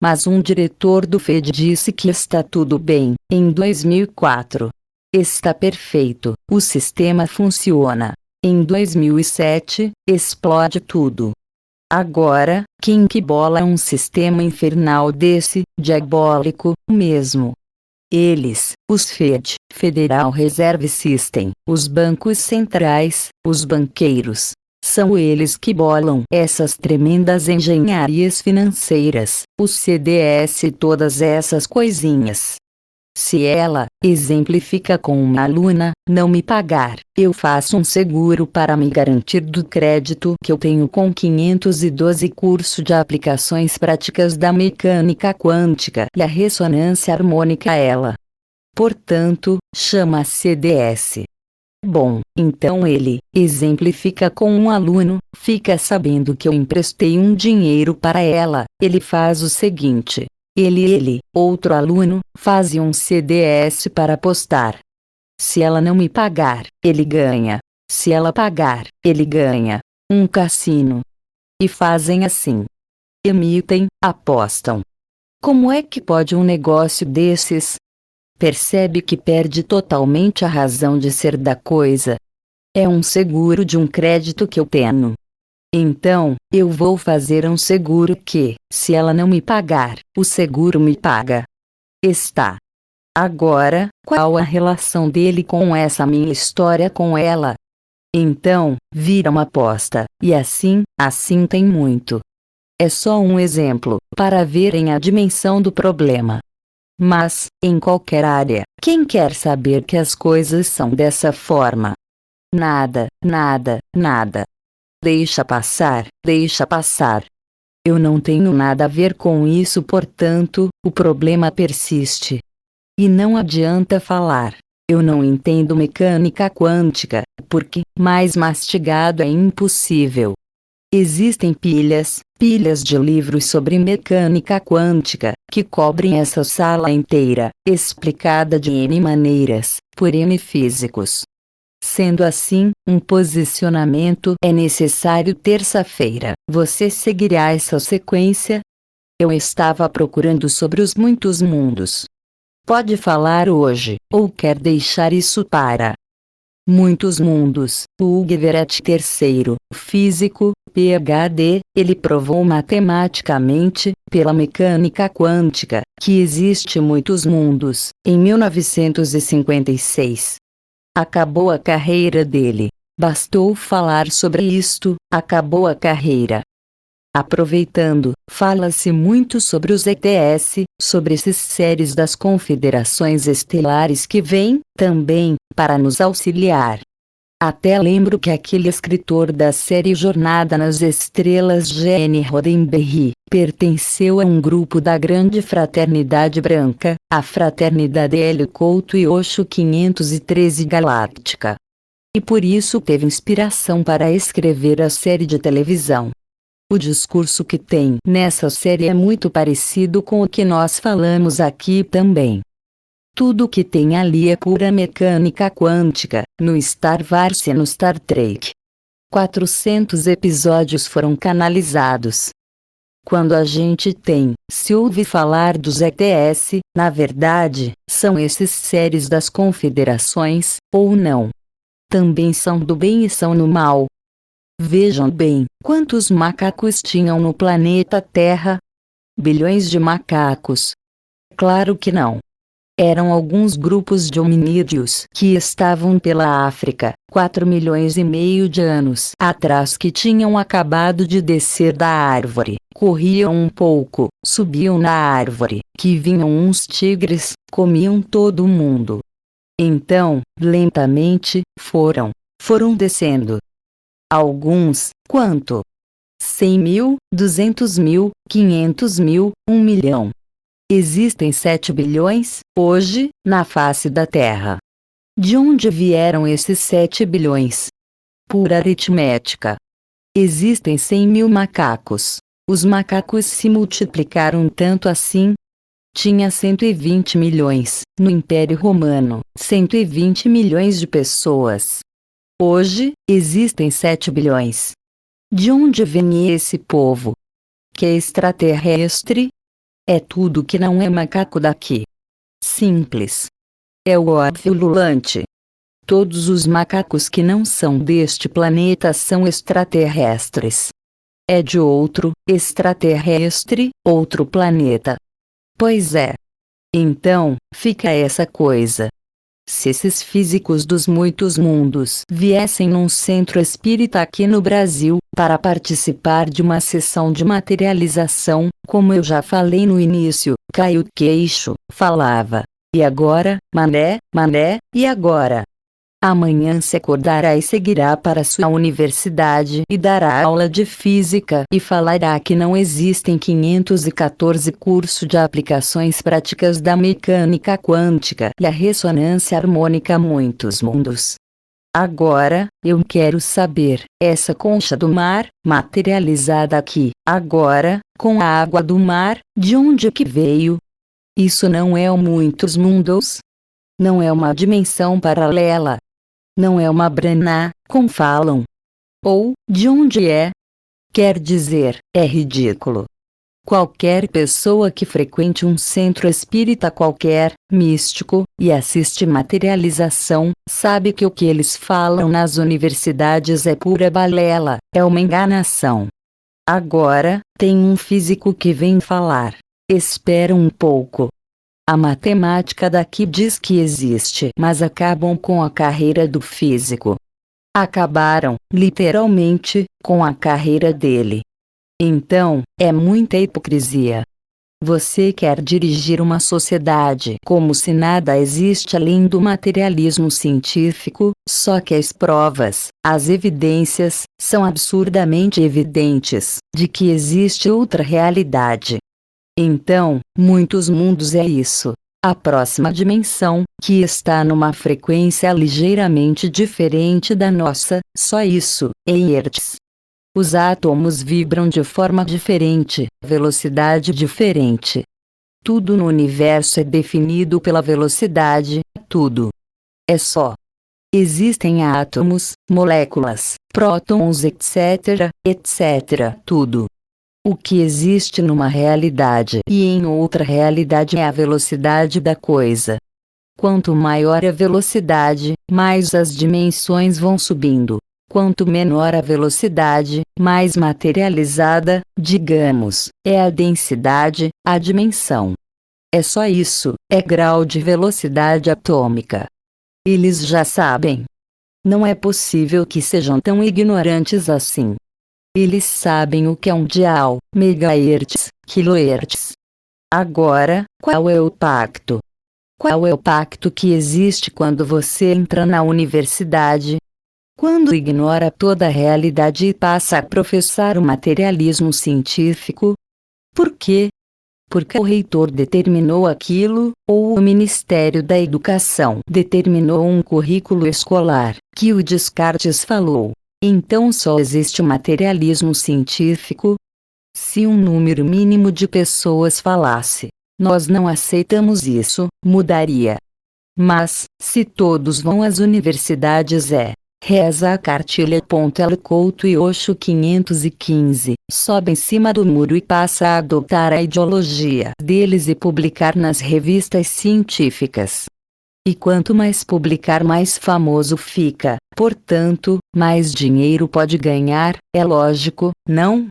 Mas um diretor do FED disse que está tudo bem, em 2004. Está perfeito, o sistema funciona. Em 2007, explode tudo. Agora, quem que bola um sistema infernal desse, diabólico, mesmo? Eles, os FED. Federal Reserve System, os bancos centrais, os banqueiros. São eles que bolam essas tremendas engenharias financeiras, os CDS e todas essas coisinhas. Se ela, exemplifica com uma aluna, não me pagar, eu faço um seguro para me garantir do crédito que eu tenho com 512 curso de aplicações práticas da mecânica quântica e a ressonância harmônica ela. Portanto, chama CDS. Bom, então ele, exemplifica com um aluno, fica sabendo que eu emprestei um dinheiro para ela, ele faz o seguinte. Ele, outro aluno, faz um CDS para apostar. Se ela não me pagar, ele ganha. Se ela pagar, ele ganha. Um cassino. E fazem assim. Emitem, apostam. Como é que pode um negócio desses? Percebe que perde totalmente a razão de ser da coisa. É um seguro de um crédito que eu tenho. Então, eu vou fazer um seguro que, se ela não me pagar, o seguro me paga. Está. Agora, qual a relação dele com essa minha história com ela? Então, vira uma aposta, e assim tem muito. É só um exemplo, para verem a dimensão do problema. Mas, em qualquer área, quem quer saber que as coisas são dessa forma? Nada. Deixa passar. Eu não tenho nada a ver com isso, portanto, o problema persiste. E não adianta falar. Eu não entendo mecânica quântica, porque, mais mastigado é impossível. Existem pilhas de livros sobre mecânica quântica, que cobrem essa sala inteira, explicada de N maneiras, por N físicos. Sendo assim, um posicionamento é necessário. Terça-feira, você seguirá essa sequência? Eu estava procurando sobre os muitos mundos. Pode falar hoje, ou quer deixar isso para muitos mundos? O Hugh Everett III, físico, PhD, ele provou matematicamente, pela mecânica quântica, que existe muitos mundos, em 1956. Acabou a carreira dele. Bastou falar sobre isto, acabou a carreira. Aproveitando, fala-se muito sobre os ETS, sobre esses seres das confederações estelares que vêm, também, para nos auxiliar. Até lembro que aquele escritor da série Jornada nas Estrelas, Gene Roddenberry, pertenceu a um grupo da Grande Fraternidade Branca, a Fraternidade Hélio Couto e Osho 513 Galáctica. E por isso teve inspiração para escrever a série de televisão. O discurso que tem nessa série é muito parecido com o que nós falamos aqui também. Tudo que tem ali é pura mecânica quântica, no Star Wars e no Star Trek. 400 episódios foram canalizados. Quando a gente se ouve falar dos ETS, na verdade, são esses seres das confederações, ou não. Também são do bem e são no mal. Vejam bem, quantos macacos tinham no planeta Terra? Bilhões de macacos? Claro que não. Eram alguns grupos de hominídeos que estavam pela África, 4,5 milhões de anos atrás, que tinham acabado de descer da árvore, corriam um pouco, subiam na árvore, que vinham uns tigres, comiam todo mundo. Então, lentamente, foram descendo. Alguns, quanto? 100 mil, 200 mil, 500 mil, 1 milhão. Existem 7 bilhões, hoje, na face da Terra. De onde vieram esses 7 bilhões? Pura aritmética. Existem 100 mil macacos. Os macacos se multiplicaram tanto assim? Tinha 120 milhões, no Império Romano, 120 milhões de pessoas. Hoje, existem 7 bilhões. De onde vem esse povo? Que é extraterrestre? É tudo que não é macaco daqui. Simples. É o óbvio ululante. Todos os macacos que não são deste planeta são extraterrestres. É de outro, extraterrestre, outro planeta. Pois é. Então, fica essa coisa. Se esses físicos dos muitos mundos viessem num centro espírita aqui no Brasil, para participar de uma sessão de materialização, como eu já falei no início, caiu o queixo, falava. E agora, mané, e agora? Amanhã se acordará e seguirá para sua universidade e dará aula de física e falará que não existem 514 cursos de aplicações práticas da mecânica quântica e a ressonância harmônica muitos mundos. Agora, eu quero saber, essa concha do mar, materializada aqui, agora, com a água do mar, de onde que veio? Isso não é o muitos mundos? Não é uma dimensão paralela? Não é uma Brená, como falam? Ou, de onde é? Quer dizer, é ridículo. Qualquer pessoa que frequente um centro espírita qualquer, místico, e assiste materialização, sabe que o que eles falam nas universidades é pura balela, é uma enganação. Agora, tem um físico que vem falar. Espera um pouco. A matemática daqui diz que existe, mas acabam com a carreira do físico. Acabaram, literalmente, com a carreira dele. Então, é muita hipocrisia. Você quer dirigir uma sociedade como se nada existe além do materialismo científico, só que as provas, as evidências, são absurdamente evidentes, de que existe outra realidade. Então, muitos mundos é isso. A próxima dimensão, que está numa frequência ligeiramente diferente da nossa, só isso, em hertz. Os átomos vibram de forma diferente, velocidade diferente. Tudo no universo é definido pela velocidade, tudo. É só. Existem átomos, moléculas, prótons, etc., tudo. O que existe numa realidade e em outra realidade é a velocidade da coisa. Quanto maior a velocidade, mais as dimensões vão subindo. Quanto menor a velocidade, mais materializada, digamos, é a densidade, a dimensão. É só isso, é grau de velocidade atômica. Eles já sabem. Não é possível que sejam tão ignorantes assim. Eles sabem o que é um dial, megahertz, quilohertz. Agora, qual é o pacto? Qual é o pacto que existe quando você entra na universidade? Quando ignora toda a realidade e passa a professar o materialismo científico? Por quê? Porque o reitor determinou aquilo, ou o Ministério da Educação determinou um currículo escolar, que o Descartes falou. Então só existe o materialismo científico? Se um número mínimo de pessoas falasse, nós não aceitamos isso, mudaria. Mas, se todos vão às universidades reza a cartilha. L. Couto e Osho 515, sobe em cima do muro e passa a adotar a ideologia deles e publicar nas revistas científicas. E quanto mais publicar, mais famoso fica, portanto, mais dinheiro pode ganhar, é lógico, não?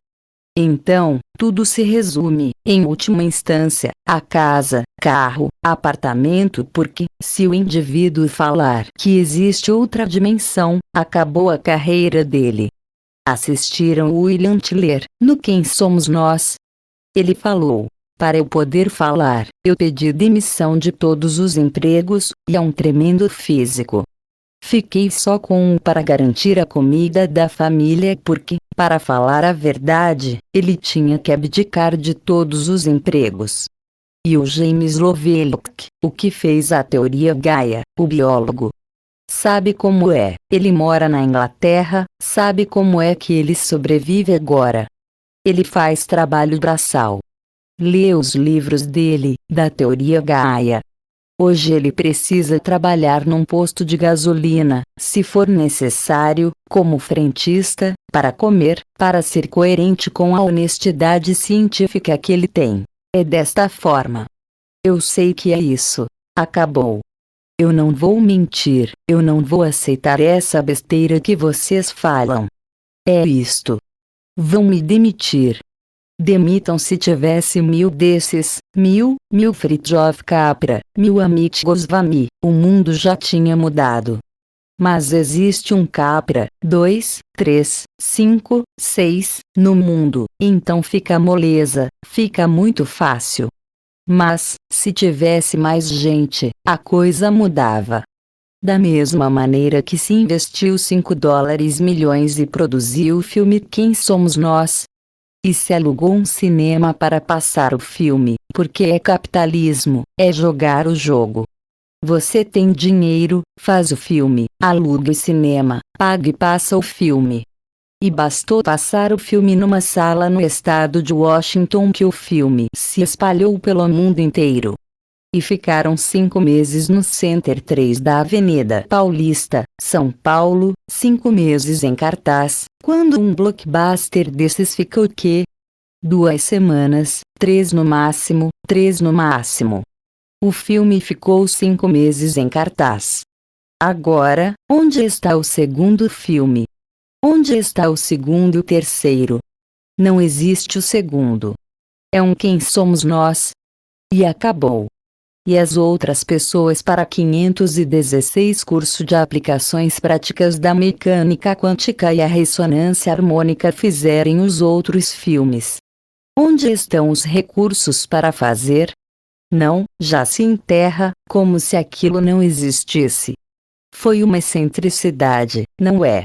Então, tudo se resume, em última instância, a casa, carro, apartamento, porque, se o indivíduo falar que existe outra dimensão, acabou a carreira dele. Assistiram William Tiller, no Quem Somos Nós? Ele falou: para eu poder falar, eu pedi demissão de todos os empregos, e é um tremendo físico. Fiquei só com um para garantir a comida da família porque, para falar a verdade, ele tinha que abdicar de todos os empregos. E o James Lovelock, o que fez a teoria Gaia, o biólogo. Sabe como é? Ele mora na Inglaterra, sabe como é que ele sobrevive agora? Ele faz trabalho braçal. Lê os livros dele, da teoria Gaia. Hoje ele precisa trabalhar num posto de gasolina, se for necessário, como frentista, para comer, para ser coerente com a honestidade científica que ele tem. É desta forma. Eu sei que é isso. Acabou. Eu não vou mentir, eu não vou aceitar essa besteira que vocês falam. É isto. Vão me demitir. Demitam se tivesse 1000 desses, Mil Fritjof Capra, mil amigos Vami, o mundo já tinha mudado. Mas existe um Capra, 2, 3, 5, 6, no mundo, então fica moleza, fica muito fácil. Mas, se tivesse mais gente, a coisa mudava. Da mesma maneira que se investiu 5 dólares milhões e produziu o filme Quem Somos Nós? E se alugou um cinema para passar o filme, porque é capitalismo, é jogar o jogo. Você tem dinheiro, faz o filme, aluga o cinema, paga e passa o filme. E bastou passar o filme numa sala no estado de Washington que o filme se espalhou pelo mundo inteiro. E ficaram 5 meses no Center 3 da Avenida Paulista, São Paulo, 5 meses em cartaz. Quando um blockbuster desses fica o quê? 2 semanas, 3 no máximo, 3 no máximo. O filme ficou 5 meses em cartaz. Agora, onde está o segundo filme? Onde está o segundo e o terceiro? Não existe o segundo. É um Quem Somos Nós? E acabou. E as outras pessoas para 516 curso de aplicações práticas da mecânica quântica e a ressonância harmônica fizerem os outros filmes. Onde estão os recursos para fazer? Não, já se enterra, como se aquilo não existisse. Foi uma excentricidade, não é?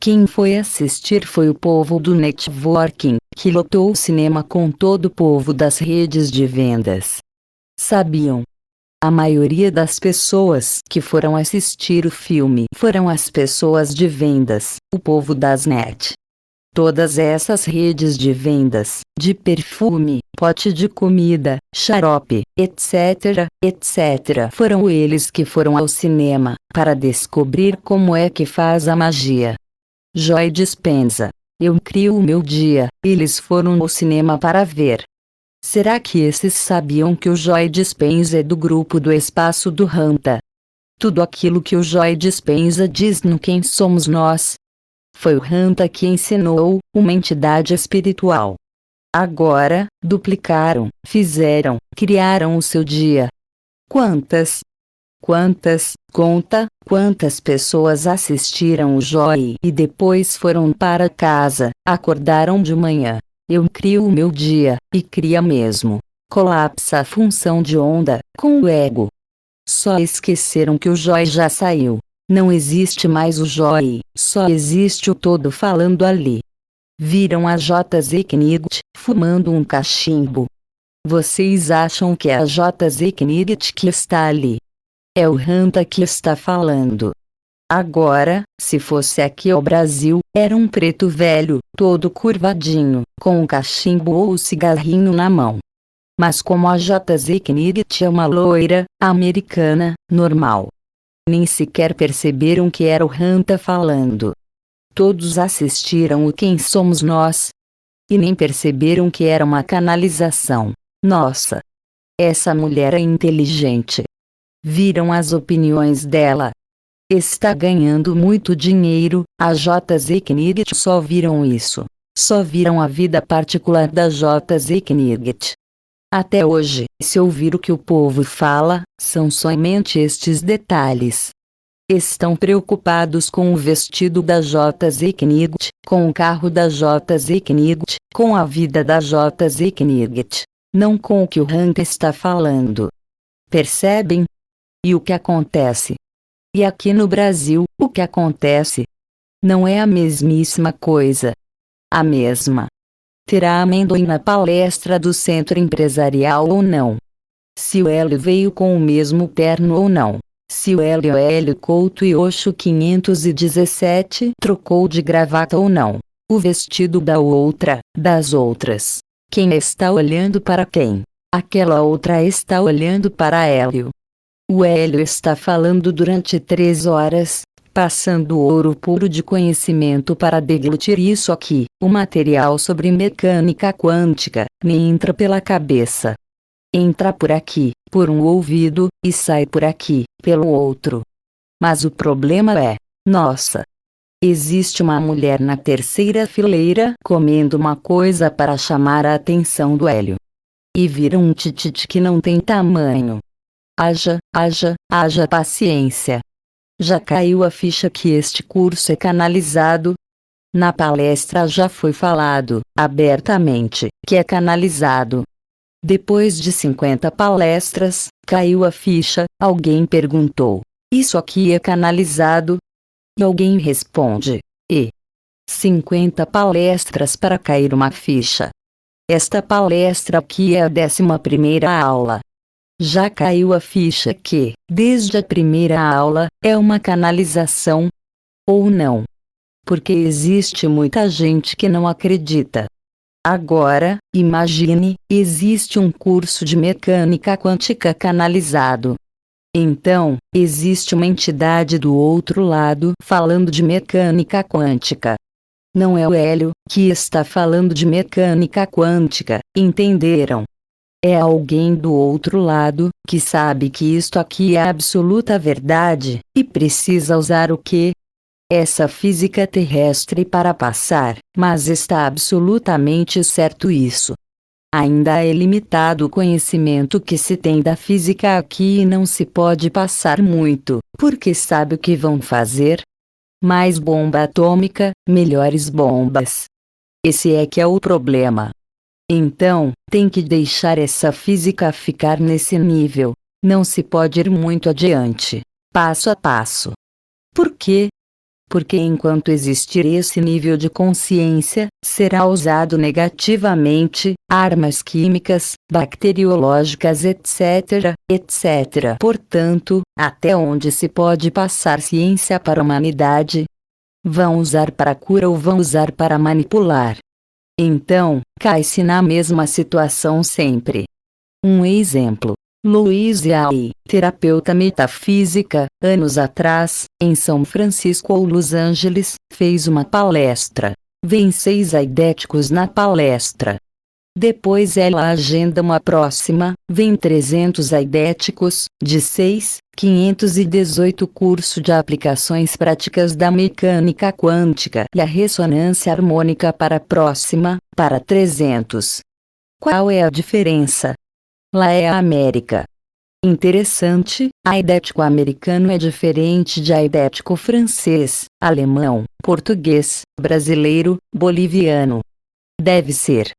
Quem foi assistir foi o povo do networking, que lotou o cinema com todo o povo das redes de vendas. Sabiam? A maioria das pessoas que foram assistir o filme foram as pessoas de vendas, o povo das net. Todas essas redes de vendas, de perfume, pote de comida, xarope, etc., etc., foram eles que foram ao cinema, para descobrir como é que faz a magia. Joy Dispenza. Eu crio o meu dia, eles foram ao cinema para ver. Será que esses sabiam que o Joy Dispenza é do grupo do espaço do Ranta? Tudo aquilo que o Joy Dispenza diz no Quem Somos Nós? Foi o Ranta que ensinou, uma entidade espiritual. Agora, duplicaram, fizeram, criaram o seu dia. Quantas? Conta, quantas pessoas assistiram o Joy e depois foram para casa, acordaram de manhã. Eu crio o meu dia, e cria mesmo. Colapsa a função de onda, com o ego. Só esqueceram que o Joy já saiu. Não existe mais o Joy, só existe o todo falando ali. Viram a JZ Knigt fumando um cachimbo. Vocês acham que é a JZ Knigt que está ali? É o Ranta que está falando. Agora, se fosse aqui ao Brasil, era um preto velho, todo curvadinho, com um cachimbo ou o cigarrinho na mão. Mas como a JZ Knigt é uma loira, americana, normal. Nem sequer perceberam que era o Ranta falando. Todos assistiram o Quem Somos Nós? E nem perceberam que era uma canalização. Nossa! Essa mulher é inteligente. Viram as opiniões dela? Está ganhando muito dinheiro, a JZ Knigt só viram isso. Só viram a vida particular da JZ Knigt. Até hoje, se ouvir o que o povo fala, são somente estes detalhes. Estão preocupados com o vestido da JZ Knigt, com o carro da JZ Knigt, com a vida da JZ Knigt, não com o que o Ranta está falando. Percebem? E o que acontece? E aqui no Brasil, o que acontece? Não é a mesmíssima coisa. A mesma. Terá amendoim na palestra do Centro Empresarial ou não? Se o Hélio veio com o mesmo terno ou não? Se o Hélio Couto e Oxo 517 trocou de gravata ou não? O vestido da outra, das outras. Quem está olhando para quem? Aquela outra está olhando para Hélio. O Hélio está falando durante 3 horas, passando ouro puro de conhecimento para deglutir isso aqui. O material sobre mecânica quântica me entra pela cabeça. Entra por aqui, por um ouvido, e sai por aqui, pelo outro. Mas o problema é, nossa! Existe uma mulher na terceira fileira comendo uma coisa para chamar a atenção do Hélio. e vira um tititi que não tem tamanho. Haja paciência. Já caiu a ficha que este curso é canalizado? Na palestra já foi falado, abertamente, que é canalizado. Depois de 50 palestras, caiu a ficha, alguém perguntou: isso aqui é canalizado? E alguém responde: 50 palestras para cair uma ficha. Esta palestra aqui é a 11ª aula. Já caiu a ficha que, desde a primeira aula, é uma canalização? Ou não? Porque existe muita gente que não acredita. Agora, imagine, existe um curso de mecânica quântica canalizado. Então, existe uma entidade do outro lado falando de mecânica quântica. Não é o Hélio que está falando de mecânica quântica, entenderam? É alguém do outro lado que sabe que isto aqui é a absoluta verdade e precisa usar o quê? Essa física terrestre para passar, mas está absolutamente certo isso. Ainda é limitado o conhecimento que se tem da física aqui e não se pode passar muito, porque sabe o que vão fazer? Mais bomba atômica, melhores bombas. Esse é que é o problema. Então, tem que deixar essa física ficar nesse nível, não se pode ir muito adiante, passo a passo. Por quê? Porque enquanto existir esse nível de consciência, será usado negativamente, armas químicas, bacteriológicas etc, etc. Portanto, até onde se pode passar ciência para a humanidade? Vão usar para cura ou vão usar para manipular? Então, cai-se na mesma situação sempre. Um exemplo. Louise Hay, terapeuta metafísica, anos atrás, em São Francisco ou Los Angeles, fez uma palestra. Vêm 6 aidéticos na palestra. Depois ela agenda uma próxima, vêm 300 aidéticos, de 6, 518 curso de aplicações práticas da mecânica quântica e a ressonância harmônica para a próxima, para 300. Qual é a diferença? Lá é a América. Interessante, aidético americano é diferente de aidético francês, alemão, português, brasileiro, boliviano. Deve ser.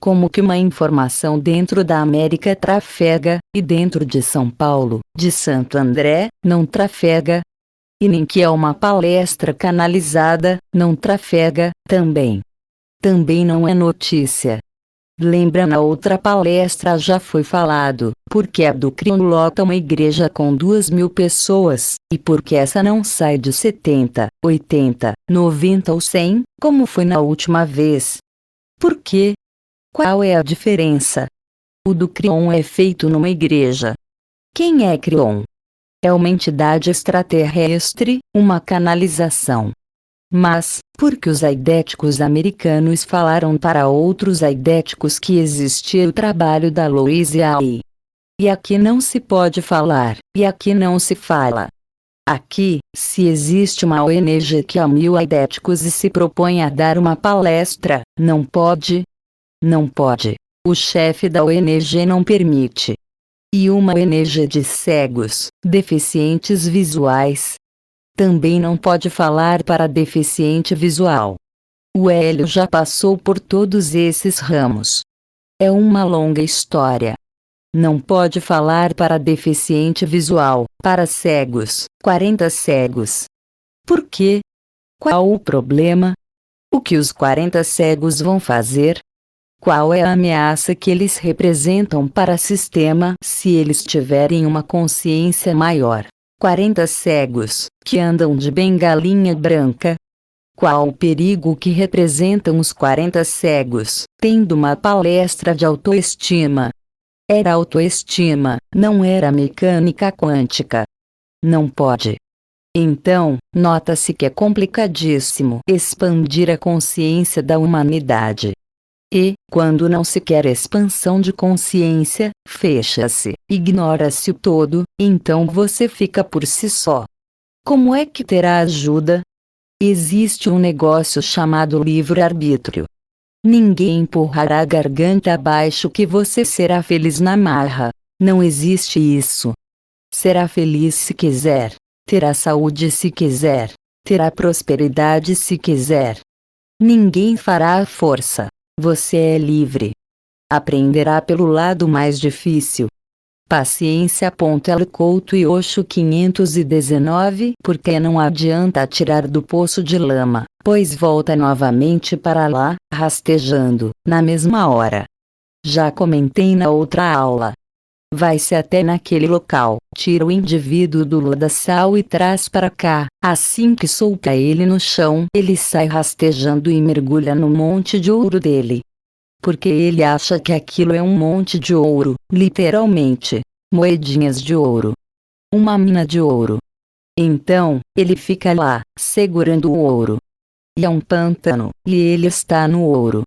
Como que uma informação dentro da América trafega, e dentro de São Paulo, de Santo André, não trafega? E nem que é uma palestra canalizada, não trafega, também. Também não é notícia. Lembra, na outra palestra já foi falado, porque a do Crion lota uma igreja com 2.000 pessoas, e porque essa não sai de 70, 80, 90 ou 100, como foi na última vez. Por quê? Qual é a diferença? O do Crion é feito numa igreja. Quem é Crion? É uma entidade extraterrestre, uma canalização. Mas, porque os aidéticos americanos falaram para outros aidéticos que existia o trabalho da Louise Hay. E aqui não se pode falar, e aqui não se fala. Aqui, se existe uma ONG que há 1.000 aidéticos e se propõe a dar uma palestra, não pode? Não pode. O chefe da ONG não permite. E uma ONG de cegos, deficientes visuais, também não pode falar para deficiente visual. O Hélio já passou por todos esses ramos. É uma longa história. Não pode falar para deficiente visual, para cegos, 40 cegos. Por quê? Qual o problema? O que os 40 cegos vão fazer? Qual é a ameaça que eles representam para o sistema se eles tiverem uma consciência maior? 40 cegos, que andam de bengalinha branca. Qual o perigo que representam os 40 cegos, tendo uma palestra de autoestima? Era autoestima, não era mecânica quântica. Não pode. Então, nota-se que é complicadíssimo expandir a consciência da humanidade. E, quando não se quer expansão de consciência, fecha-se, ignora-se o todo, então você fica por si só. Como é que terá ajuda? Existe um negócio chamado livre-arbítrio. Ninguém empurrará a garganta abaixo que você será feliz na marra. Não existe isso. Será feliz se quiser. Terá saúde se quiser. Terá prosperidade se quiser. Ninguém fará a força. Você é livre. Aprenderá pelo lado mais difícil. Paciência. L. Couto e Osho 519. Porque não adianta tirar do poço de lama, pois volta novamente para lá, rastejando, na mesma hora. Já comentei na outra aula. Vai-se até naquele local, tira o indivíduo do lodaçal e traz para cá. Assim que solta ele no chão, ele sai rastejando e mergulha no monte de ouro dele. Porque ele acha que aquilo é um monte de ouro, literalmente, moedinhas de ouro. Uma mina de ouro. Então, ele fica lá, segurando o ouro. E é um pântano, e ele está no ouro.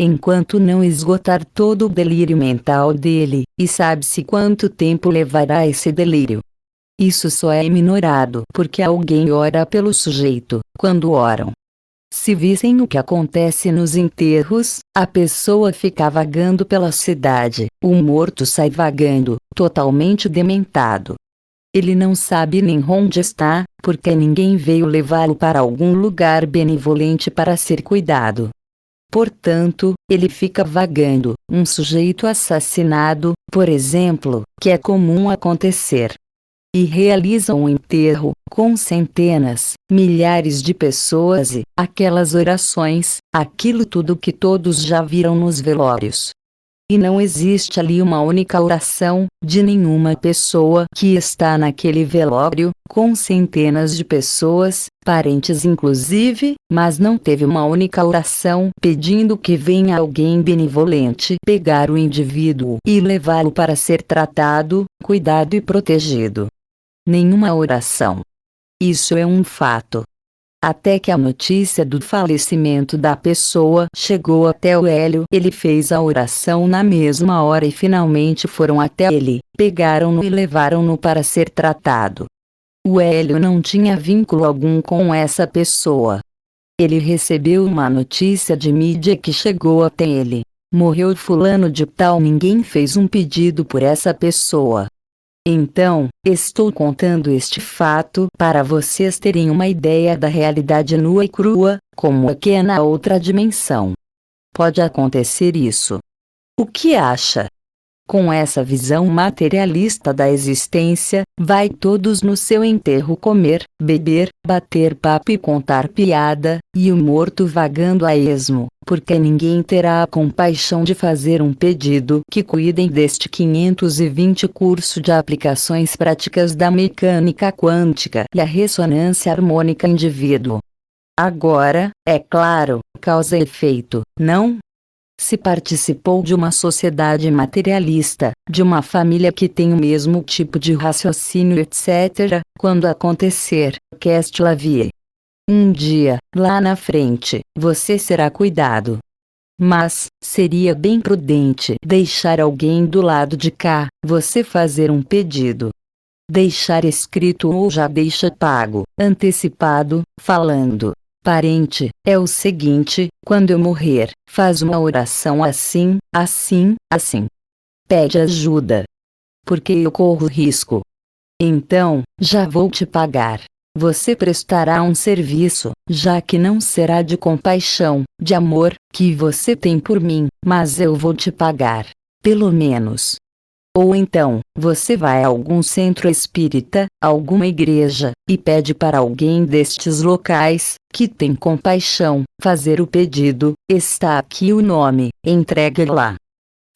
Enquanto não esgotar todo o delírio mental dele, e sabe-se quanto tempo levará esse delírio. Isso só é minorado porque alguém ora pelo sujeito, quando oram. Se vissem o que acontece nos enterros, a pessoa fica vagando pela cidade, o morto sai vagando, totalmente dementado. Ele não sabe nem onde está, porque ninguém veio levá-lo para algum lugar benevolente para ser cuidado. Portanto, ele fica vagando, um sujeito assassinado, por exemplo, que é comum acontecer. E realiza um enterro, com centenas, milhares de pessoas e, aquelas orações, aquilo tudo que todos já viram nos velórios. E não existe ali uma única oração, de nenhuma pessoa que está naquele velório, com centenas de pessoas, parentes inclusive, mas não teve uma única oração pedindo que venha alguém benevolente pegar o indivíduo e levá-lo para ser tratado, cuidado e protegido. Nenhuma oração. Isso é um fato. Até que a notícia do falecimento da pessoa chegou até o Hélio, ele fez a oração na mesma hora e finalmente foram até ele, pegaram-no e levaram-no para ser tratado. O Hélio não tinha vínculo algum com essa pessoa. Ele recebeu uma notícia de mídia que chegou até ele. Morreu fulano de tal, ninguém fez um pedido por essa pessoa. Então, estou contando este fato para vocês terem uma ideia da realidade nua e crua, como é que é na outra dimensão. Pode acontecer isso. O que acha? Com essa visão materialista da existência, vai todos no seu enterro comer, beber, bater papo e contar piada, e o morto vagando a esmo, porque ninguém terá a compaixão de fazer um pedido que cuidem deste 520 curso de aplicações práticas da mecânica quântica e a ressonância harmônica indivíduo. Agora, é claro, causa e efeito, não? Se participou de uma sociedade materialista, de uma família que tem o mesmo tipo de raciocínio etc., quando acontecer, qu'est-ce la vie? Um dia, lá na frente, você será cuidado. Mas, seria bem prudente deixar alguém do lado de cá, você fazer um pedido. Deixar escrito ou já deixa pago, antecipado, falando. Parente, é o seguinte, quando eu morrer, faz uma oração assim, assim, assim. Pede ajuda. Porque eu corro risco. Então, já vou te pagar. Você prestará um serviço, já que não será de compaixão, de amor, que você tem por mim, mas eu vou te pagar. Pelo menos. Ou então, você vai a algum centro espírita, alguma igreja, e pede para alguém destes locais, que tem compaixão, fazer o pedido, está aqui o nome, entregue lá.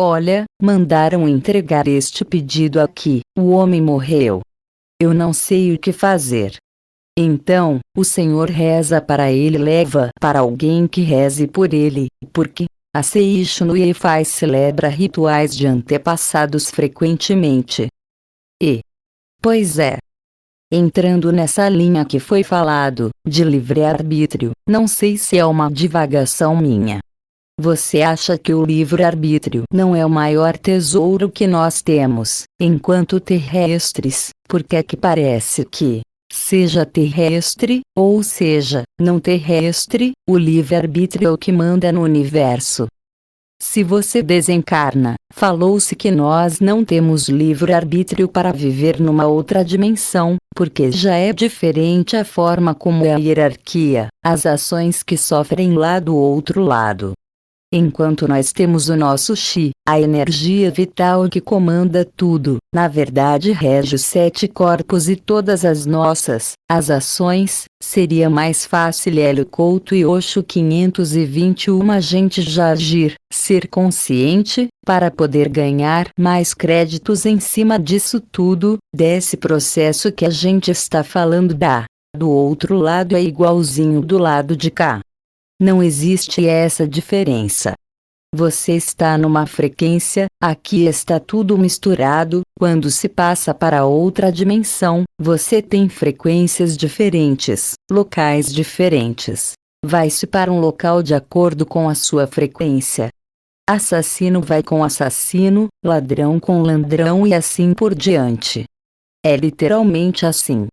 Olha, mandaram entregar este pedido aqui, o homem morreu. Eu não sei o que fazer. Então, o Senhor reza para ele, leva para alguém que reze por ele, porque a Seishun Iefai celebra rituais de antepassados frequentemente. E, pois é, entrando nessa linha que foi falado, de livre-arbítrio, não sei se é uma divagação minha. Você acha que o livre-arbítrio não é o maior tesouro que nós temos, enquanto terrestres, porque é que parece que, Seja terrestre, ou seja, não terrestre, o livre-arbítrio é o que manda no universo. Se você desencarna, falou-se que nós não temos livre-arbítrio para viver numa outra dimensão, porque já é diferente a forma como é a hierarquia, as ações que sofrem lá do outro lado. Enquanto nós temos o nosso chi, a energia vital que comanda tudo, na verdade rege os 7 corpos e todas as as ações, seria mais fácil Hélio Couto e Osho 521 a gente já agir, ser consciente, para poder ganhar mais créditos em cima disso tudo, desse processo que a gente está falando do outro lado é igualzinho do lado de cá. Não existe essa diferença. Você está numa frequência, aqui está tudo misturado, quando se passa para outra dimensão, você tem frequências diferentes, locais diferentes. Vai-se para um local de acordo com a sua frequência. Assassino vai com assassino, ladrão com ladrão e assim por diante. É literalmente assim.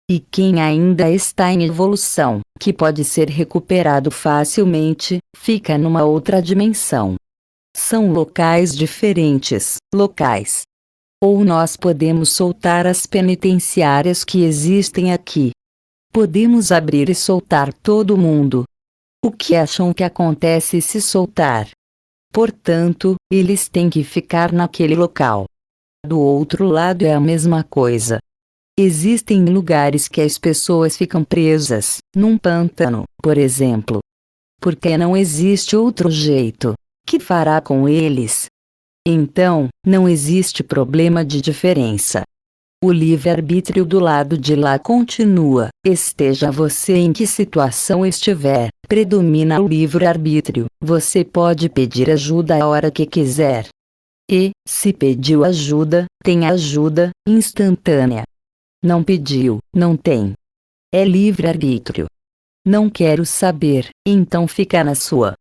E quem ainda está em evolução, que pode ser recuperado facilmente, fica numa outra dimensão. São locais diferentes, locais. Ou nós podemos soltar as penitenciárias que existem aqui. Podemos abrir e soltar todo mundo. O que acham que acontece se soltar? Portanto, eles têm que ficar naquele local. Do outro lado é a mesma coisa. Existem lugares que as pessoas ficam presas, num pântano, por exemplo. Porque não existe outro jeito. Que fará com eles? Então, não existe problema de diferença. O livre-arbítrio do lado de lá continua, esteja você em que situação estiver, predomina o livre-arbítrio, você pode pedir ajuda a hora que quiser. E, se pediu ajuda, tem ajuda, instantânea. Não pediu, não tem. É livre-arbítrio. Não quero saber, então fica na sua.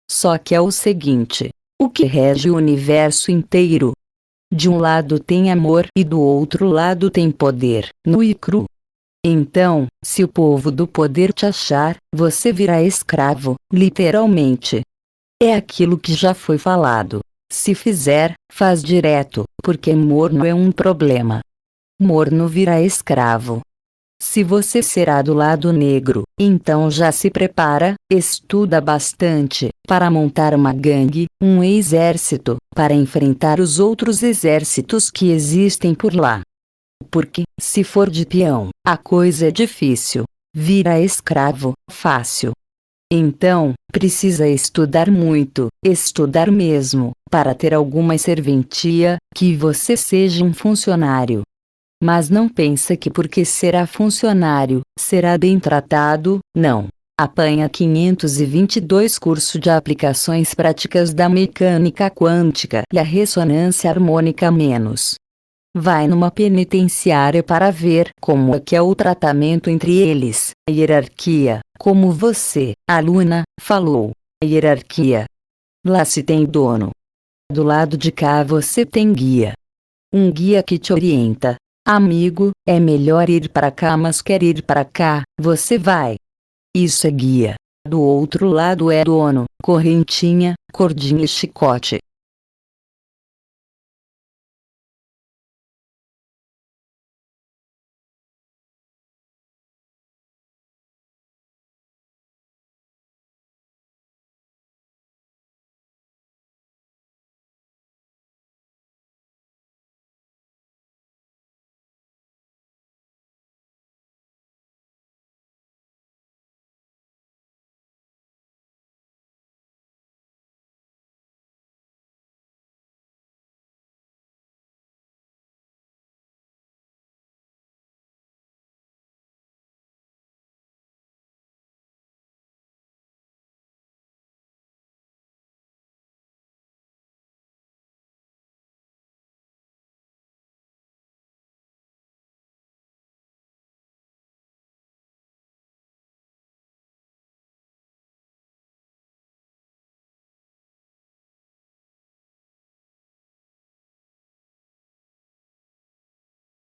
Só que é o seguinte: o que rege o universo inteiro? De um lado tem amor e do outro lado tem poder, nu e cru. Então, se o povo do poder te achar, você virá escravo, literalmente. É aquilo que já foi falado. Se fizer, faz direto, porque morno é um problema. Morno virá escravo. Se você será do lado negro, então já se prepara, estuda bastante, para montar uma gangue, um exército, para enfrentar os outros exércitos que existem por lá. Porque, se for de peão, a coisa é difícil. Vira escravo, fácil. Então, precisa estudar muito, estudar mesmo, para ter alguma serventia, que você seja um funcionário. Mas não pensa que porque será funcionário, será bem tratado, não. Apanha 522 curso de aplicações práticas da mecânica quântica e a ressonância harmônica menos. Vai numa penitenciária para ver como é que é o tratamento entre eles, a hierarquia, como você, aluna, falou. A hierarquia. Lá se tem dono. Do lado de cá você tem guia. Um guia que te orienta. Amigo, é melhor ir para cá, mas quer ir para cá, você vai. Isso é guia. Do outro lado é dono, correntinha, cordinha e chicote.